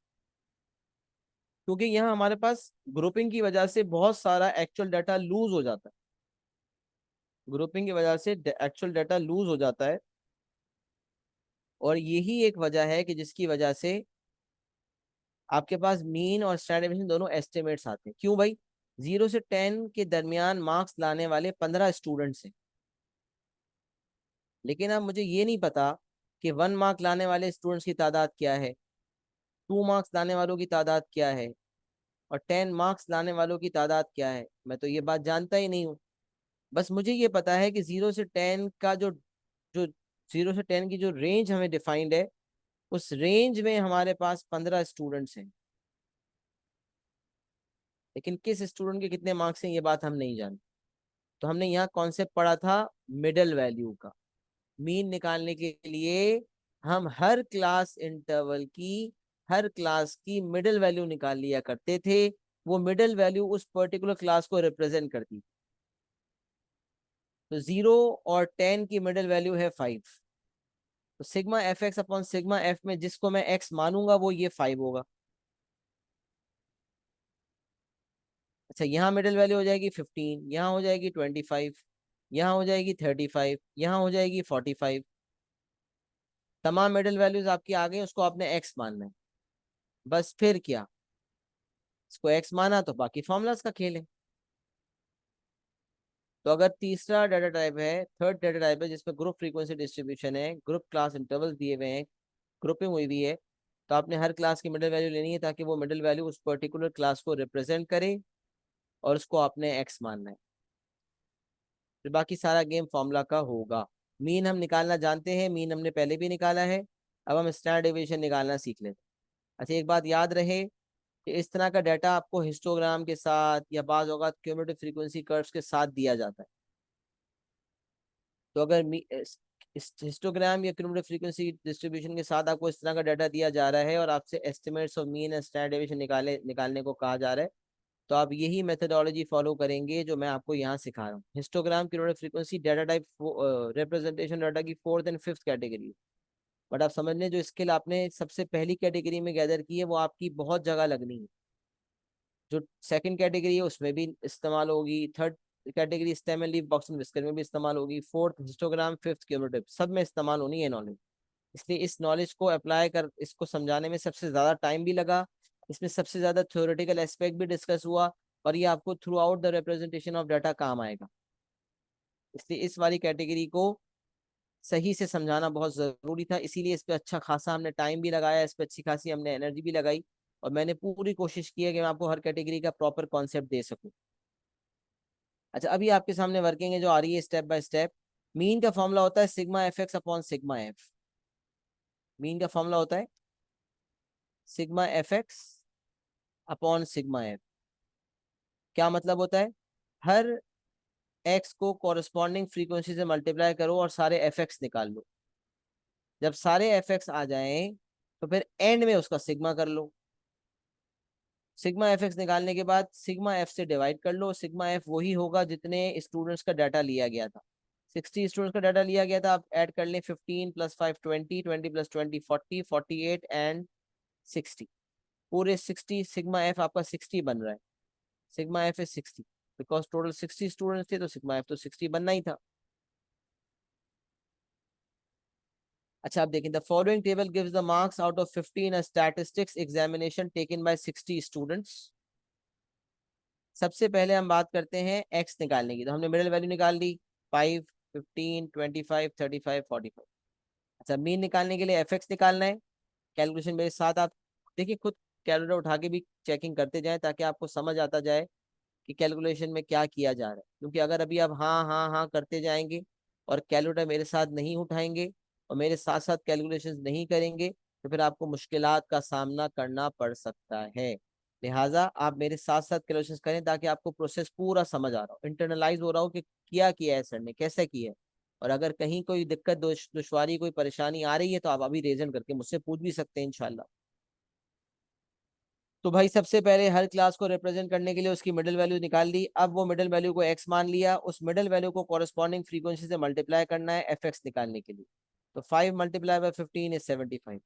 क्योंकि यहाँ हमारे पास ग्रुपिंग की वजह से बहुत सारा एक्चुअल डाटा लूज हो जाता है। ग्रुपिंग की वजह से एक्चुअल डाटा लूज हो जाता है, और यही एक वजह है कि जिसकी वजह से आपके पास मीन और स्टैंडर्ड डेविएशन दोनों एस्टिमेट्स आते हैं। क्यों भाई? 0 से 10 के दरमियान मार्क्स लाने वाले 15 स्टूडेंट्स हैं, लेकिन अब मुझे ये नहीं पता कि 1 मार्क लाने वाले स्टूडेंट्स की तादाद क्या है, 2 मार्क्स लाने वालों की तादाद क्या है, और 10 मार्क्स लाने वालों की तादाद क्या है। मैं तो ये बात जानता ही नहीं हूँ। बस मुझे ये पता है कि 0 से 10 का जो जो 0 से 10 की जो रेंज हमें डिफाइंड है, उस रेंज में हमारे पास 15 स्टूडेंट्स हैं। लेकिन किस स्टूडेंट के कितने मार्क्स हैं ये बात हम नहीं जानते। तो हमने यहाँ कॉन्सेप्ट पढ़ा था मिडल वैल्यू का। मीन निकालने के लिए हम हर क्लास की मिडल वैल्यू निकाल लिया करते थे। वो मिडल वैल्यू उस पर्टिकुलर क्लास को रिप्रेजेंट करती। तो 0 और 10 की मिडल वैल्यू है 5। तो sigma f x upon sigma F में जिसको मैं एक्स मानूंगा वो ये 5 होगा। अच्छा, यहाँ मिडिल वैल्यू हो जाएगी 15, यहाँ हो जाएगी 25, यहाँ हो जाएगी 35, यहाँ हो जाएगी 45। तमाम मिडिल वैल्यूज आपकी आ गई, उसको आपने एक्स मानना है। बस फिर क्या, इसको एक्स माना तो बाकी फॉर्मूलाज का खेल है। तो अगर तीसरा डाटा टाइप है, थर्ड डाटा टाइप है, जिसमें ग्रुप फ्रीक्वेंसी डिस्ट्रीब्यूशन है, ग्रुप क्लास इंटरवल दिए हुए हैं, ग्रुपिंग हुई हुई है, तो आपने हर क्लास की मिडिल वैल्यू लेनी है, ताकि वो मिडिल वैल्यू उस पर्टिकुलर क्लास को रिप्रेजेंट करे, और उसको आपने एक्स मानना है। फिर बाकी सारा गेम फॉर्मूला का होगा। मीन हम निकालना जानते हैं, मीन हमने पहले भी निकाला है। अब हम स्टैंडर्ड डेविएशन निकालना सीख लेते हैं। अच्छा, एक बात याद रहे कि इस तरह का डाटा आपको हिस्टोग्राम के साथ या बाज़ औक़ात क्यूमुलेटिव फ्रीक्वेंसी कर्व्स के साथ दिया जाता है। तो अगर हिस्टोग्राम या क्यूमुलेटिव फ्रीक्वेंसी डिस्ट्रीब्यूशन के साथ आपको इस तरह का डाटा दिया जा रहा है, और आपसे estimates of mean and standard deviation निकालने को कहा जा रहा है, तो आप यही मेथडोलॉजी फॉलो करेंगे जो मैं आपको यहाँ सिखा रहा हूँ। हिस्टोग्राम की frequency data type representation data की 4th और 5th कैटेगरी। बट आप समझ लें, जो स्किल आपने सबसे पहली कैटेगरी में गैदर की है वो आपकी बहुत जगह लगनी है। जो सेकंड कैटेगरी है उसमें भी इस्तेमाल होगी, third category stem and leaf box and whisker में भी इस्तेमाल होगी, फोर्थ हिस्टोग्राम, फिफ्थ क्यूमुलेटिव, सब में इस्तेमाल होनी है नॉलेज। इसलिए इस नॉलेज को अप्लाई कर, इसको समझाने में सबसे ज़्यादा टाइम भी लगा। इसमें सबसे ज़्यादा थ्योरेटिकल एस्पेक्ट भी डिस्कस हुआ, और ये आपको through out the representation of data काम आएगा। इसलिए इस वाली कैटेगरी को सही से समझाना बहुत ज़रूरी था, इसीलिए इस पर अच्छा खासा हमने टाइम भी लगाया, इस पर अच्छी खासी हमने एनर्जी भी लगाई, और मैंने पूरी कोशिश की है कि मैं आपको हर कैटेगरी का प्रॉपर कॉन्सेप्ट दे सकूँ। अच्छा, अभी आपके सामने वर्किंग है जो आ रही है स्टेप बाय स्टेप। मीन का फॉर्मूला होता है sigma f x upon sigma F. Mean का फॉर्मूला होता है sigma f x upon sigma F. क्या मतलब होता है? हर एक्स को कॉरस्पॉन्डिंग फ्रीक्वेंसी से मल्टीप्लाई करो और सारे एफ एक्स निकाल लो। जब सारे एफ एक्स आ जाएं तो फिर एंड में उसका सिग्मा कर लो। सिग्मा एफ एक्स निकालने के बाद सिग्मा एफ से डिवाइड कर लो। सिग्मा एफ वही होगा जितने स्टूडेंट्स का डाटा लिया गया था। 60 स्टूडेंट्स का डाटा लिया गया था। आप ऐड कर लें 15 + 5 20, 20 + 20 40, 48 एंड 60। पूरे 60, सिग्मा एफ आपका 60 बन रहा है। Sigma F is 60 because total 60 students थे, तो सिग्मा एफ तो 60 बनना ही था। अच्छा आप देखें, the following table gives the marks out of 15 statistics examination taken by 60 students. सबसे पहले हम बात करते हैं एक्स निकालने की, तो हमने मिडिल वैल्यू निकाल ली 5, 15, 25, 35, 45। अच्छा मीन निकालने के लिए एफ एक्स निकालना है। कैलकुलेशन मेरे साथ आप देखिए, खुद कैलकुलेटर उठा के भी चेकिंग करते जाएं ताकि आपको समझ आता जाए कि कैलकुलेशन में क्या किया जा रहा है। क्योंकि अगर अभी आप हाँ हाँ हाँ करते जाएंगे और कैलकुलेटर मेरे साथ नहीं उठाएंगे और मेरे साथ साथ कैलकुलेशंस नहीं करेंगे, तो फिर आपको मुश्किलात का सामना करना पड़ सकता है। लिहाजा आप मेरे साथ साथ कैलकुलेशंस करें ताकि आपको प्रोसेस पूरा समझ आ रहा हो, इंटरनलाइज हो रहा हो कि किया किया है सर ने, कैसे किया है। और अगर कहीं कोई दिक्कत दुश्वारी कोई परेशानी आ रही है तो आप अभी रेजन करके मुझसे पूछ भी सकते हैं इंशाल्लाह। तो भाई सबसे पहले हर क्लास को रिप्रेजेंट करने के लिए उसकी मिडिल वैल्यू निकाल ली। अब वो मिडिल वैल्यू को एक्स मान लिया, उस मिडिल वैल्यू को कॉरेस्पॉन्डिंग फ्रीक्वेंसी से मल्टीप्लाई करना है एफ एक्स निकालने के लिए। तो 5 × 15 इज 75,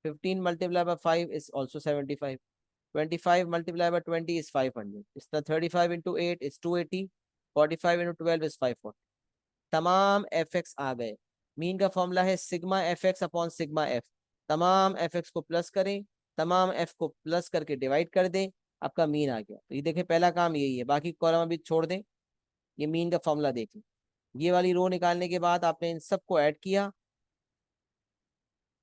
15 × 5 इज ऑल्सो 75, 25 × 20 इज 500, इसका 35 × 8 इज 280, 45 × 12 इज 540। तमाम एफ एक्स आ गए। मीन का फॉर्मूला है sigma f x upon sigma F. तमाम एफ एक्स को प्लस करें, तमाम एफ को प्लस करके डिवाइड कर दें, आपका मीन आ गया। तो ये देखें पहला काम यही है, बाकी कॉलम अभी छोड़ दें। ये मीन का फॉर्मूला देखें, ये वाली रो निकालने के बाद आपने इन सबको ऐड किया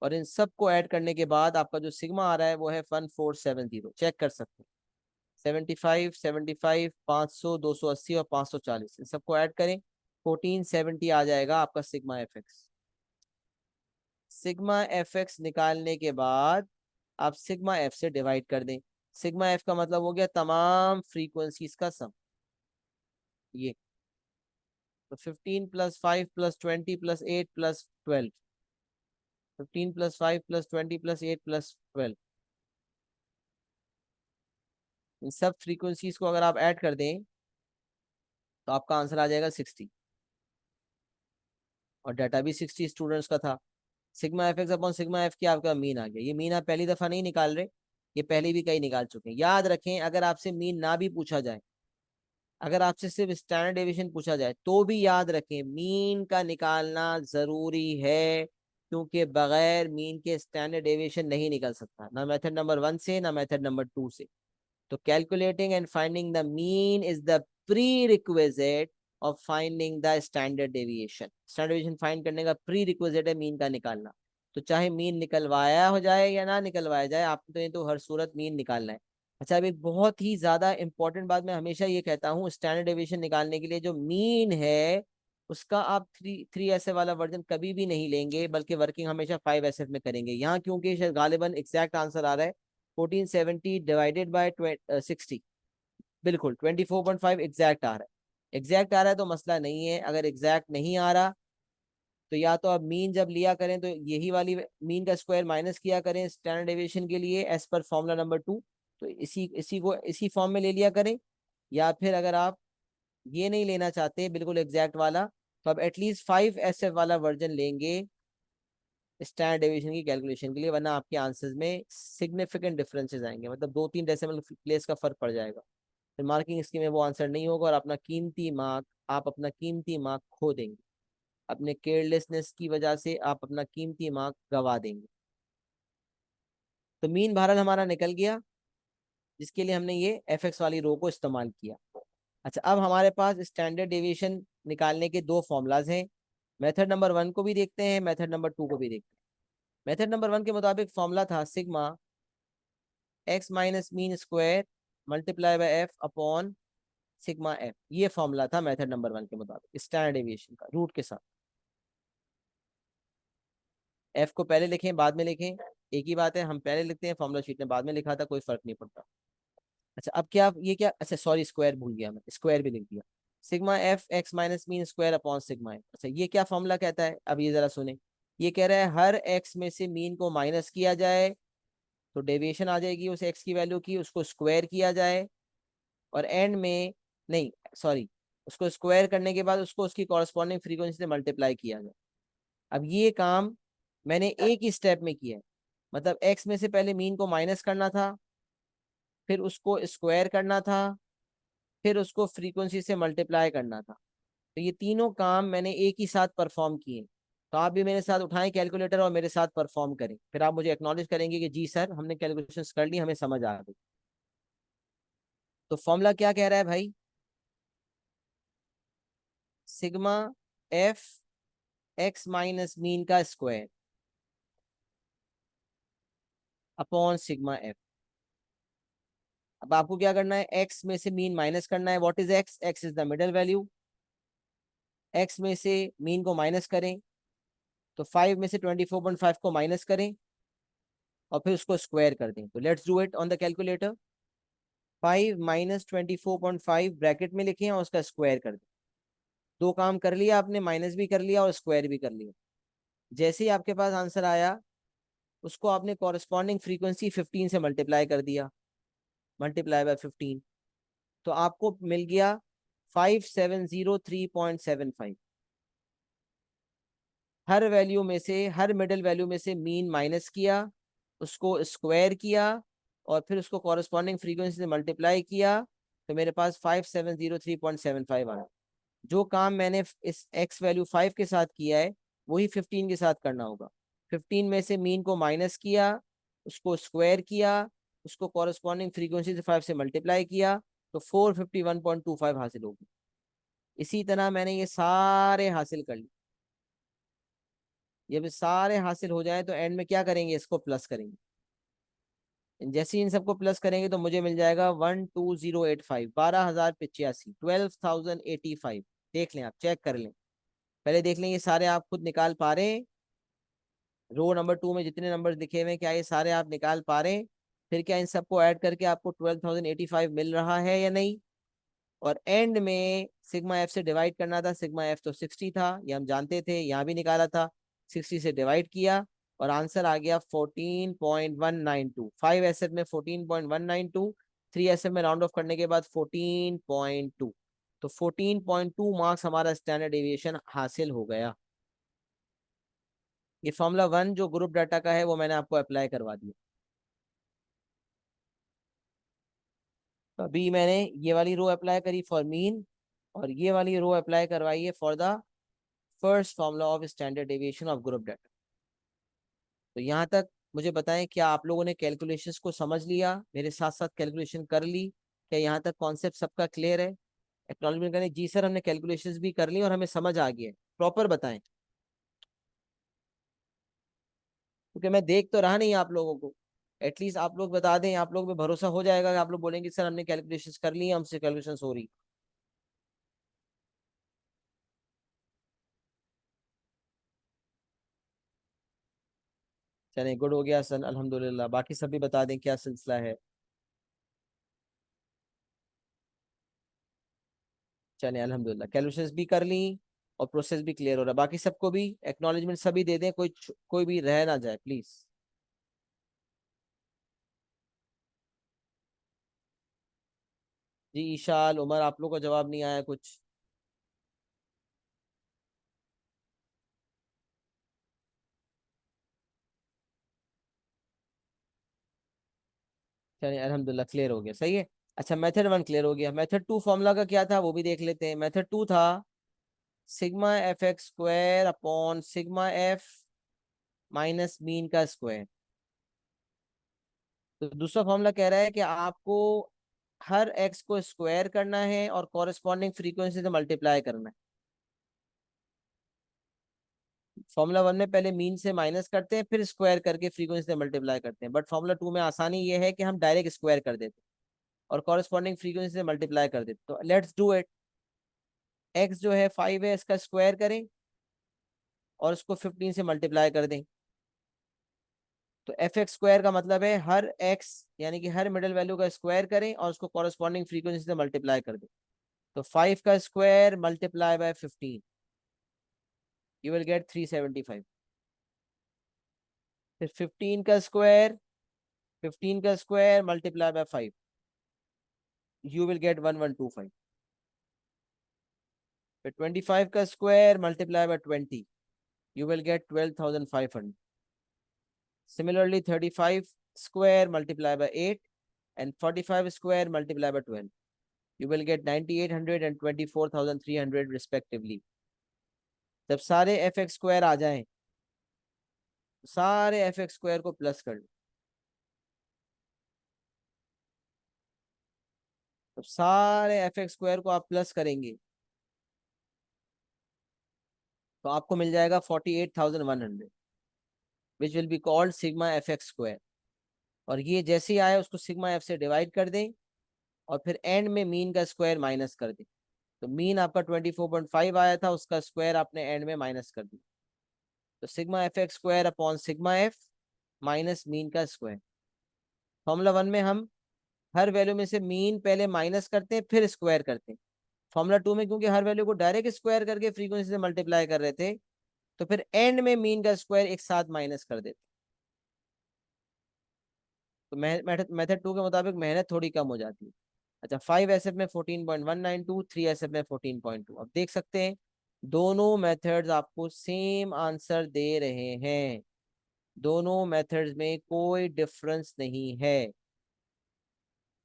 और इन सबको ऐड करने के बाद आपका जो सिग्मा आ रहा है वो है 1470। चेक कर सकते हैं, 75, 75, 500, 280 और 540, इन सबको ऐड करें 1470 आ जाएगा आपका sigma f x. Sigma f x निकालने के बाद आप सिग्मा एफ से डिवाइड कर दें। सिग्मा एफ का मतलब हो गया तमाम फ्रीक्वेंसीज का सम। ये तो 15 + 5 + 20 + 8 + 12, 15 + 5 + 20 + 8 + 12, इन सब फ्रीक्वेंसीज को अगर आप ऐड कर दें तो आपका आंसर आ जाएगा 60। और डाटा भी 60 स्टूडेंट्स का था। Sigma f x upon sigma F की आपका मीन आ गया। ये मीन आप पहली दफा नहीं निकाल रहे, ये पहले भी कई निकाल चुके हैं। याद रखें, अगर आपसे मीन ना भी पूछा जाए, अगर आपसे सिर्फ स्टैंडर्ड डेविएशन पूछा जाए तो भी याद रखें मीन का निकालना जरूरी है, क्योंकि बगैर मीन के स्टैंडर्ड डेविएशन नहीं निकल सकता, ना मेथड नंबर 1 से ना मेथड नंबर 2 से। तो calculating and finding the mean is the pre requisite of finding the standard deviation. Standard deviation find करने का प्री रिक्विजिट है मीन का निकालना। तो चाहे मीन निकलवाया हो जाए या ना निकलवाया जाए, आपको तो ये तो हर सूरत मीन निकालना है। अच्छा अब एक बहुत ही ज्यादा इंपॉर्टेंट बात मैं हमेशा ये कहता हूँ, स्टैंडर्ड डेविएशन निकालने के लिए जो मीन है उसका आप 3 SF वाला वर्जन कभी भी नहीं लेंगे, बल्कि वर्किंग हमेशा 5SF में करेंगे। यहाँ क्योंकि शायद गालिबन एग्जैक्ट आंसर आ रहा है 1470 डिवाइडेड बाय 60, बिल्कुल 24.5 एग्जैक्ट आ रहा है। एग्जैक्ट आ रहा है तो मसला नहीं है, अगर एग्जैक्ट नहीं आ रहा तो या तो आप मीन जब लिया करें तो यही वाली मीन का स्क्वायर माइनस किया करें स्टैंडर्ड डेविएशन के लिए एज पर फॉर्मूला नंबर 2, तो इसी इसी को इसी फॉर्म में ले लिया करें। या फिर अगर आप ये नहीं लेना चाहते बिल्कुल एग्जैक्ट वाला, तो आप एटलीस्ट 5SF वाला वर्जन लेंगे स्टैंडर्ड डेविएशन की कैलकुलेशन के लिए, वरना आपके आंसर्स में सिग्निफिकेंट डिफरेंसेस आएंगे, मतलब 2-3 डेसिमल प्लेस का फर्क पड़ जाएगा। फिर मार्किंग स्कीम में वो आंसर नहीं होगा और अपना कीमती मार्क, आप अपना कीमती मार्क खो देंगे। अपने केयरलेसनेस की वजह से आप अपना कीमती मार्क गवा देंगे। तो मीन भारत हमारा निकल गया, जिसके लिए हमने ये एफ एक्स वाली रो को इस्तेमाल किया। अच्छा अब हमारे पास स्टैंडर्ड डेविएशन निकालने के दो फॉर्मूलाज हैं। मेथड नंबर 1 को भी देखते हैं, मेथड नंबर 2 को भी देखते हैं। मेथड नंबर 1 के मुताबिक फॉर्मूला था sigma x minus mean square multiply by F upon sigma F. ये फॉर्मूला था मेथड नंबर 1 के मुताबिक स्टैंडर्ड डेविएशन का रूट के साथ। एफ को पहले लिखें बाद में लिखें, एक ही बात है, हम पहले लिखते हैं, फॉर्मूला शीट में बाद में लिखा था, कोई फर्क नहीं पड़ता। अच्छा अब क्या ये क्या, अच्छा सॉरी स्क्वायर भूल गया मैं, स्क्वायर भी लिख दिया। Sigma f x minus mean square upon sigma F. अच्छा ये क्या फॉर्मूला कहता है, अब ये जरा सुने। ये कह रहा है हर एक्स में से मीन को माइनस किया जाए तो डेविएशन आ जाएगी उस एक्स की वैल्यू की, उसको स्क्वायर किया जाए और एंड में, नहीं सॉरी, उसको स्क्वायर करने के बाद उसको उसकी कॉरस्पॉन्डिंग फ्रीक्वेंसी से मल्टीप्लाई किया जाए। अब ये काम मैंने एक ही स्टेप में किया है, मतलब एक्स में से पहले मीन को माइनस करना था, फिर उसको स्क्वायर करना था, फिर उसको फ्रीक्वेंसी से मल्टीप्लाई करना था। तो ये तीनों काम मैंने एक ही साथ परफॉर्म किए। तो आप भी मेरे साथ उठाएं कैलकुलेटर और मेरे साथ परफॉर्म करें, फिर आप मुझे एक्नॉलेज करेंगे कि जी सर हमने कैलकुलेशंस कर ली, हमें समझ आ गई। तो फॉर्मूला क्या कह रहा है भाई? Sigma f x minus mean का स्क्वायर अपॉन सिग्मा एफ। अब आपको क्या करना है, एक्स में से मीन माइनस करना है। What is x? X is the middle value. X में से मीन को माइनस करें, तो 5 में से 24.5 को माइनस करें और फिर उसको स्क्वायर कर दें। तो let's do it on the calculator. 5 minus 24.5 bracket में लिखें और उसका स्क्वायर कर दें। दो काम कर लिया आपने, माइनस भी कर लिया और स्क्वायर भी कर लिया। जैसे ही आपके पास आंसर आया, उसको आपने कॉरेस्पॉन्डिंग फ्रीक्वेंसी 15 से मल्टीप्लाई कर दिया, मल्टीप्लाई बाय 15। तो आपको मिल गया 5703.75। हर वैल्यू में से, हर मिडिल वैल्यू में से मीन माइनस किया, उसको स्क्वायर किया और फिर उसको कॉरेस्पॉन्डिंग फ्रीक्वेंसी से मल्टीप्लाई किया, तो मेरे पास 5703.75 आया। जो काम मैंने इस एक्स वैल्यू 5 के साथ किया है, वही 15 के साथ करना होगा। 15 में से मीन को माइनस किया, उसको स्क्वायर किया, उसको कॉरेस्पॉन्डिंग फ्रीक्वेंसी से 5 से मल्टीप्लाई किया, तो 451.25 हासिल होगी। इसी तरह मैंने ये सारे हासिल कर लिए। ये भी सारे हासिल हो जाए तो एंड में क्या करेंगे, इसको प्लस करेंगे। जैसे ही इन सबको प्लस करेंगे तो मुझे मिल जाएगा 12085, 12,085, 12,085। देख लें, आप चेक कर लें, पहले देख लें ये सारे आप खुद निकाल पा रहे हैं। रो नंबर 2 में जितने नंबर दिखे हुए हैं, क्या ये सारे आप निकाल पा रहे हैं? फिर क्या इन सबको ऐड करके आपको 12,085 मिल रहा है या नहीं? और एंड में सिग्मा एफ से डिवाइड करना था। सिग्मा एफ तो 60 था, ये हम जानते थे, यहाँ भी निकाला था। 60 से डिवाइड किया और आंसर आ गया 14.192। 5 एसएफ में 14.192, 3 एसएफ में राउंड ऑफ करने के बाद 14.2। तो 14.2 मार्क्स हमारा स्टैंडर्ड डेविएशन हासिल हो गया। ये फॉर्मूला 1 जो ग्रुप डाटा का है वो मैंने आपको अप्लाई करवा दिया। तो अभी मैंने ये वाली रो अप्लाई करी फॉर मीन, और ये वाली रो अप्लाई करवाई है for the first formula of standard deviation of group data. तो यहाँ तक मुझे बताएं, क्या आप लोगों ने कैलकुलेशंस को समझ लिया, मेरे साथ साथ कैलकुलेशन कर ली? क्या यहाँ तक कॉन्सेप्ट सबका क्लियर है? एक्नॉलेजमेंट करें, जी सर हमने कैलकुलेशंस भी कर ली और हमें समझ आ गया है। प्रॉपर बताएं, क्योंकि मैं देख तो रहा नहीं आप लोगों को। एटलीस्ट आप लोग बता दें, आप लोग पे भरोसा हो जाएगा कि आप लोग बोलेंगे सर हमने कैलकुलेशंस कर ली, हमसे कैलकुलेशंस हो रही। चलें, गुड हो गया सर, अल्हम्दुलिल्लाह। बाकी सब भी बता दें क्या सिलसिला है। चलें, अल्हम्दुलिल्लाह, कैलकुलेशंस भी कर ली और प्रोसेस भी क्लियर हो रहा है। बाकी सबको भी एक्नॉलेजमेंट सभी दे दें, कोई भी रह ना जाए प्लीज। जी ईशाल, उमर, आप लोग का जवाब नहीं आया कुछ? चलिए, अल्हम्दुलिल्लाह क्लियर हो गया, सही है। अच्छा, मेथड 1 क्लियर हो गया। मेथड 2 फॉर्मूला का क्या था वो भी देख लेते हैं। मेथड 2 था sigma f x square upon sigma F minus mean का स्क्वायर। तो दूसरा फॉर्मूला कह रहा है कि आपको हर एक्स को स्क्वायर करना है और कॉरेस्पॉन्डिंग फ्रीक्वेंसी से मल्टीप्लाई करना है। फॉर्मूला 1 में पहले मीन से माइनस करते हैं, फिर स्क्वायर करके फ्रीक्वेंसी से मल्टीप्लाई करते हैं। बट फॉर्मूला 2 में आसानी ये है कि हम डायरेक्ट स्क्वायर कर देते हैं और कॉरेस्पॉन्डिंग फ्रीक्वेंसी से मल्टीप्लाई कर देते। तो लेट्स डू इट। एक्स जो है 5 है, इसका स्क्वायर करें और उसको 15 से मल्टीप्लाई कर दें। तो एफ एक्स स्क्वायर का मतलब है हर एक्स, यानी कि हर मिडिल वैल्यू का स्क्वायर करें और उसको कॉरेस्पॉन्डिंग फ्रीक्वेंसी से मल्टीप्लाई कर दें। तो 5 का square multiply by 15, you will get 375। फिर 15 का square multiply by 5, you will get 1125। फिर 25 का square multiply by 20, you will get 12,500. Similarly, 35 square multiply by 8 and 45 square multiply by 12. You will get 9,800 and 24,300 respectively. जब सारे F x square आ जाएं तो सारे F x square को plus कर लो। तो सारे एफ एक्स स्क्वायर को आप प्लस करेंगे तो आपको मिल जाएगा 48,100, which will be called sigma f x square. और ये जैसे ही आए उसको सिग्मा एफ से डिवाइड कर दें और फिर एंड में मीन का स्क्वायर माइनस कर दें। तो मीन आपका 24.5 आया था, उसका स्क्वायर आपने एंड में माइनस कर दिया। तो sigma f x square upon sigma F minus mean का स्क्वायर। फॉर्मूला 1 में हम हर वैल्यू में से मीन पहले माइनस करते हैं फिर स्क्वायर करते हैं। फॉर्मूला 2 में क्योंकि हर वैल्यू को डायरेक्ट स्क्वायर करके फ्रीक्वेंसी से मल्टीप्लाई कर रहे थे तो फिर एंड में मीन का स्क्वायर एक साथ माइनस कर देते। तो मेथड 2 के मुताबिक मेहनत थोड़ी कम हो जाती है। अच्छा, 5 एसएफ में 14.192, 3 एसएफ में 14.2। अब देख सकते हैं दोनों मेथड्स आपको सेम आंसर दे रहे हैं, दोनों मेथड्स में कोई डिफरेंस नहीं है।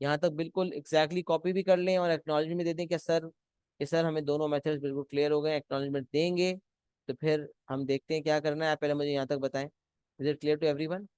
यहाँ तक बिल्कुल एग्जैक्टली कॉपी भी कर लें और एक्नॉलेजमेंट भी दे दें कि सर हमें दोनों मेथड्स बिल्कुल क्लियर हो गए। एक्नॉलेजमेंट देंगे तो फिर हम देखते हैं क्या करना है। आप पहले मुझे यहाँ तक बताएं, is it clear to everyone?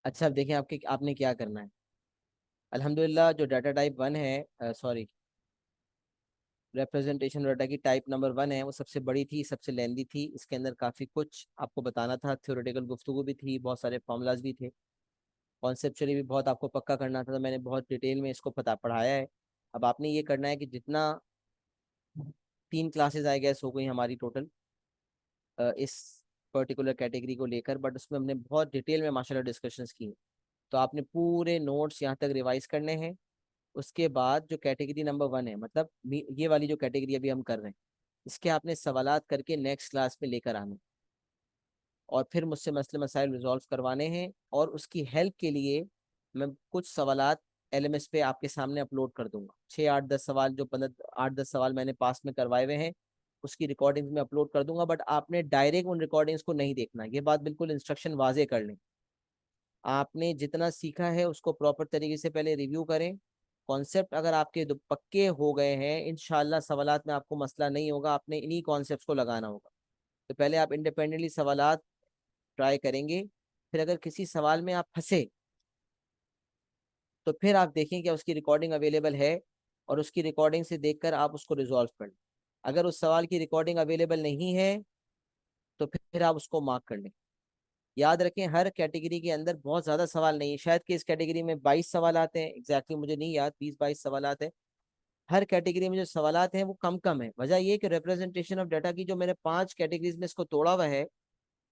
अच्छा, अब देखिए आपके आपने क्या करना है। अल्हम्दुलिल्लाह जो डाटा टाइप 1 है, सॉरी, रिप्रेजेंटेशन डाटा की टाइप नंबर 1 है, वो सबसे बड़ी थी, सबसे लेंदी थी। इसके अंदर काफ़ी कुछ आपको बताना था, थ्योरेटिकल गुफ्तगू भी थी, बहुत सारे फॉर्मूलाज भी थे, कॉन्सेप्चुअली भी बहुत आपको पक्का करना था। तो मैंने बहुत डिटेल में इसको पता पढ़ाया है। अब आपने ये करना है कि जितना 3 क्लासेस आई गैस हो गई हमारी टोटल इस पर्टिकुलर कैटेगरी को लेकर, बट उसमें हमने बहुत डिटेल में माशाल्लाह डिस्कशंस की हैं। तो आपने पूरे नोट्स यहाँ तक रिवाइज करने हैं। उसके बाद जो कैटेगरी नंबर 1 है, मतलब ये वाली जो कैटेगरी अभी हम कर रहे हैं, इसके आपने सवालात करके नेक्स्ट क्लास में लेकर आने और फिर मुझसे मसले मसाइल रिजॉल्व करवाने हैं। और उसकी हेल्प के लिए मैं कुछ सवालात एलएमएस पे आपके सामने अपलोड कर दूंगा। 6 8 10 सवाल, जो 15 8 10 सवाल मैंने पास में करवाए हुए हैं, उसकी रिकॉर्डिंग्स में अपलोड कर दूंगा। बट आपने डायरेक्ट उन रिकॉर्डिंग्स को नहीं देखना, ये बात बिल्कुल इंस्ट्रक्शन वाजे कर लें। आपने जितना सीखा है उसको प्रॉपर तरीके से पहले रिव्यू करें। कॉन्सेप्ट अगर आपके पक्के हो गए हैं, इंशाल्लाह सवालात में आपको मसला नहीं होगा। आपने इन्हीं कॉन्सेप्ट्स को लगाना होगा। तो पहले आप इंडिपेंडेंटली सवालात ट्राई करेंगे, फिर अगर किसी सवाल में आप फंसे तो फिर आप देखें कि उसकी रिकॉर्डिंग अवेलेबल है और उसकी रिकॉर्डिंग से देखकर आप उसको रिजॉल्व कर लें। अगर उस सवाल की रिकॉर्डिंग अवेलेबल नहीं है तो फिर आप उसको मार्क कर लें। याद रखें, हर कैटेगरी के अंदर बहुत ज़्यादा सवाल नहीं है। शायद कि इस कैटेगरी में 22 सवाल आते हैं, एग्जैक्टली मुझे नहीं याद, 20 22 सवाल आते हैं। हर कैटेगरी में जो सवालात हैं वो कम कम है। वजह ये कि रिप्रेजेंटेशन ऑफ डाटा की जो मैंने 5 कैटेगरीज में इसको तोड़ा हुआ है,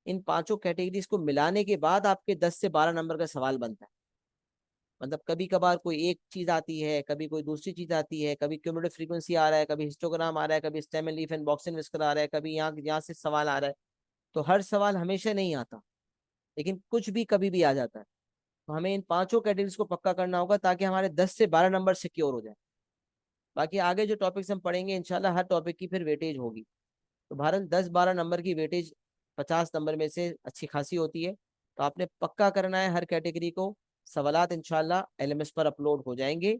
इन पांचों कैटेगरीज को मिलाने के बाद आपके 10 से 12 नंबर का सवाल बनता है। मतलब कभी कभार कोई एक चीज आती है, कभी कोई दूसरी चीज आती है, कभी क्यूमुलेटिव फ्रीक्वेंसी आ रहा है, कभी हिस्टोग्राम आ रहा है, कभी stem and leaf and box and whisker आ रहा है, कभी यहाँ से सवाल आ रहा है। तो हर सवाल हमेशा नहीं आता, लेकिन कुछ भी कभी भी आ जाता है। तो हमें इन पांचों कैटेगरीज को पक्का करना होगा ताकि हमारे 10 से 12 नंबर सिक्योर हो जाए। बाकी आगे जो टॉपिक्स हम पढ़ेंगे इंशाल्लाह हर टॉपिक की फिर वेटेज होगी। तो भारत 10 12 नंबर की वेटेज 50 नंबर में से अच्छी खासी होती है। तो आपने पक्का करना है हर कैटेगरी को। सवालात इंशाल्लाह एलएमएस पर अपलोड हो जाएंगे,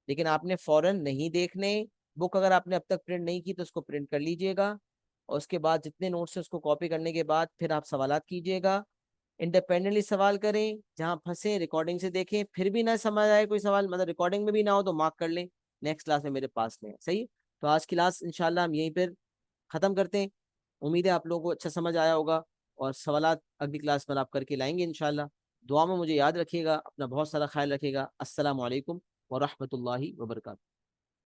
लेकिन आपने फौरन नहीं देखने। बुक अगर आपने अब तक प्रिंट नहीं की तो उसको प्रिंट कर लीजिएगा और उसके बाद जितने नोट्स हैं उसको कॉपी करने के बाद फिर आप सवालात कीजिएगा। इंडिपेंडेंटली सवाल करें, जहां फंसे रिकॉर्डिंग से देखें, फिर भी ना समझ आए कोई सवाल, मतलब रिकॉर्डिंग में भी ना हो तो मार्क कर लें, नेक्स्ट क्लास में मेरे पास लें। सही है? तो आज की क्लास इंशाल्लाह हम यहीं पर ख़त्म करते हैं। उम्मीद है आप लोगों को अच्छा समझ आया होगा, और सवालात अगली क्लास में आप करके लाएंगे इंशाल्लाह। दुआ में मुझे याद रखिएगा, अपना बहुत सारा ख्याल रखिएगा। अस्सलामु अलैकुम व रहमतुल्लाहि व बरकातहू।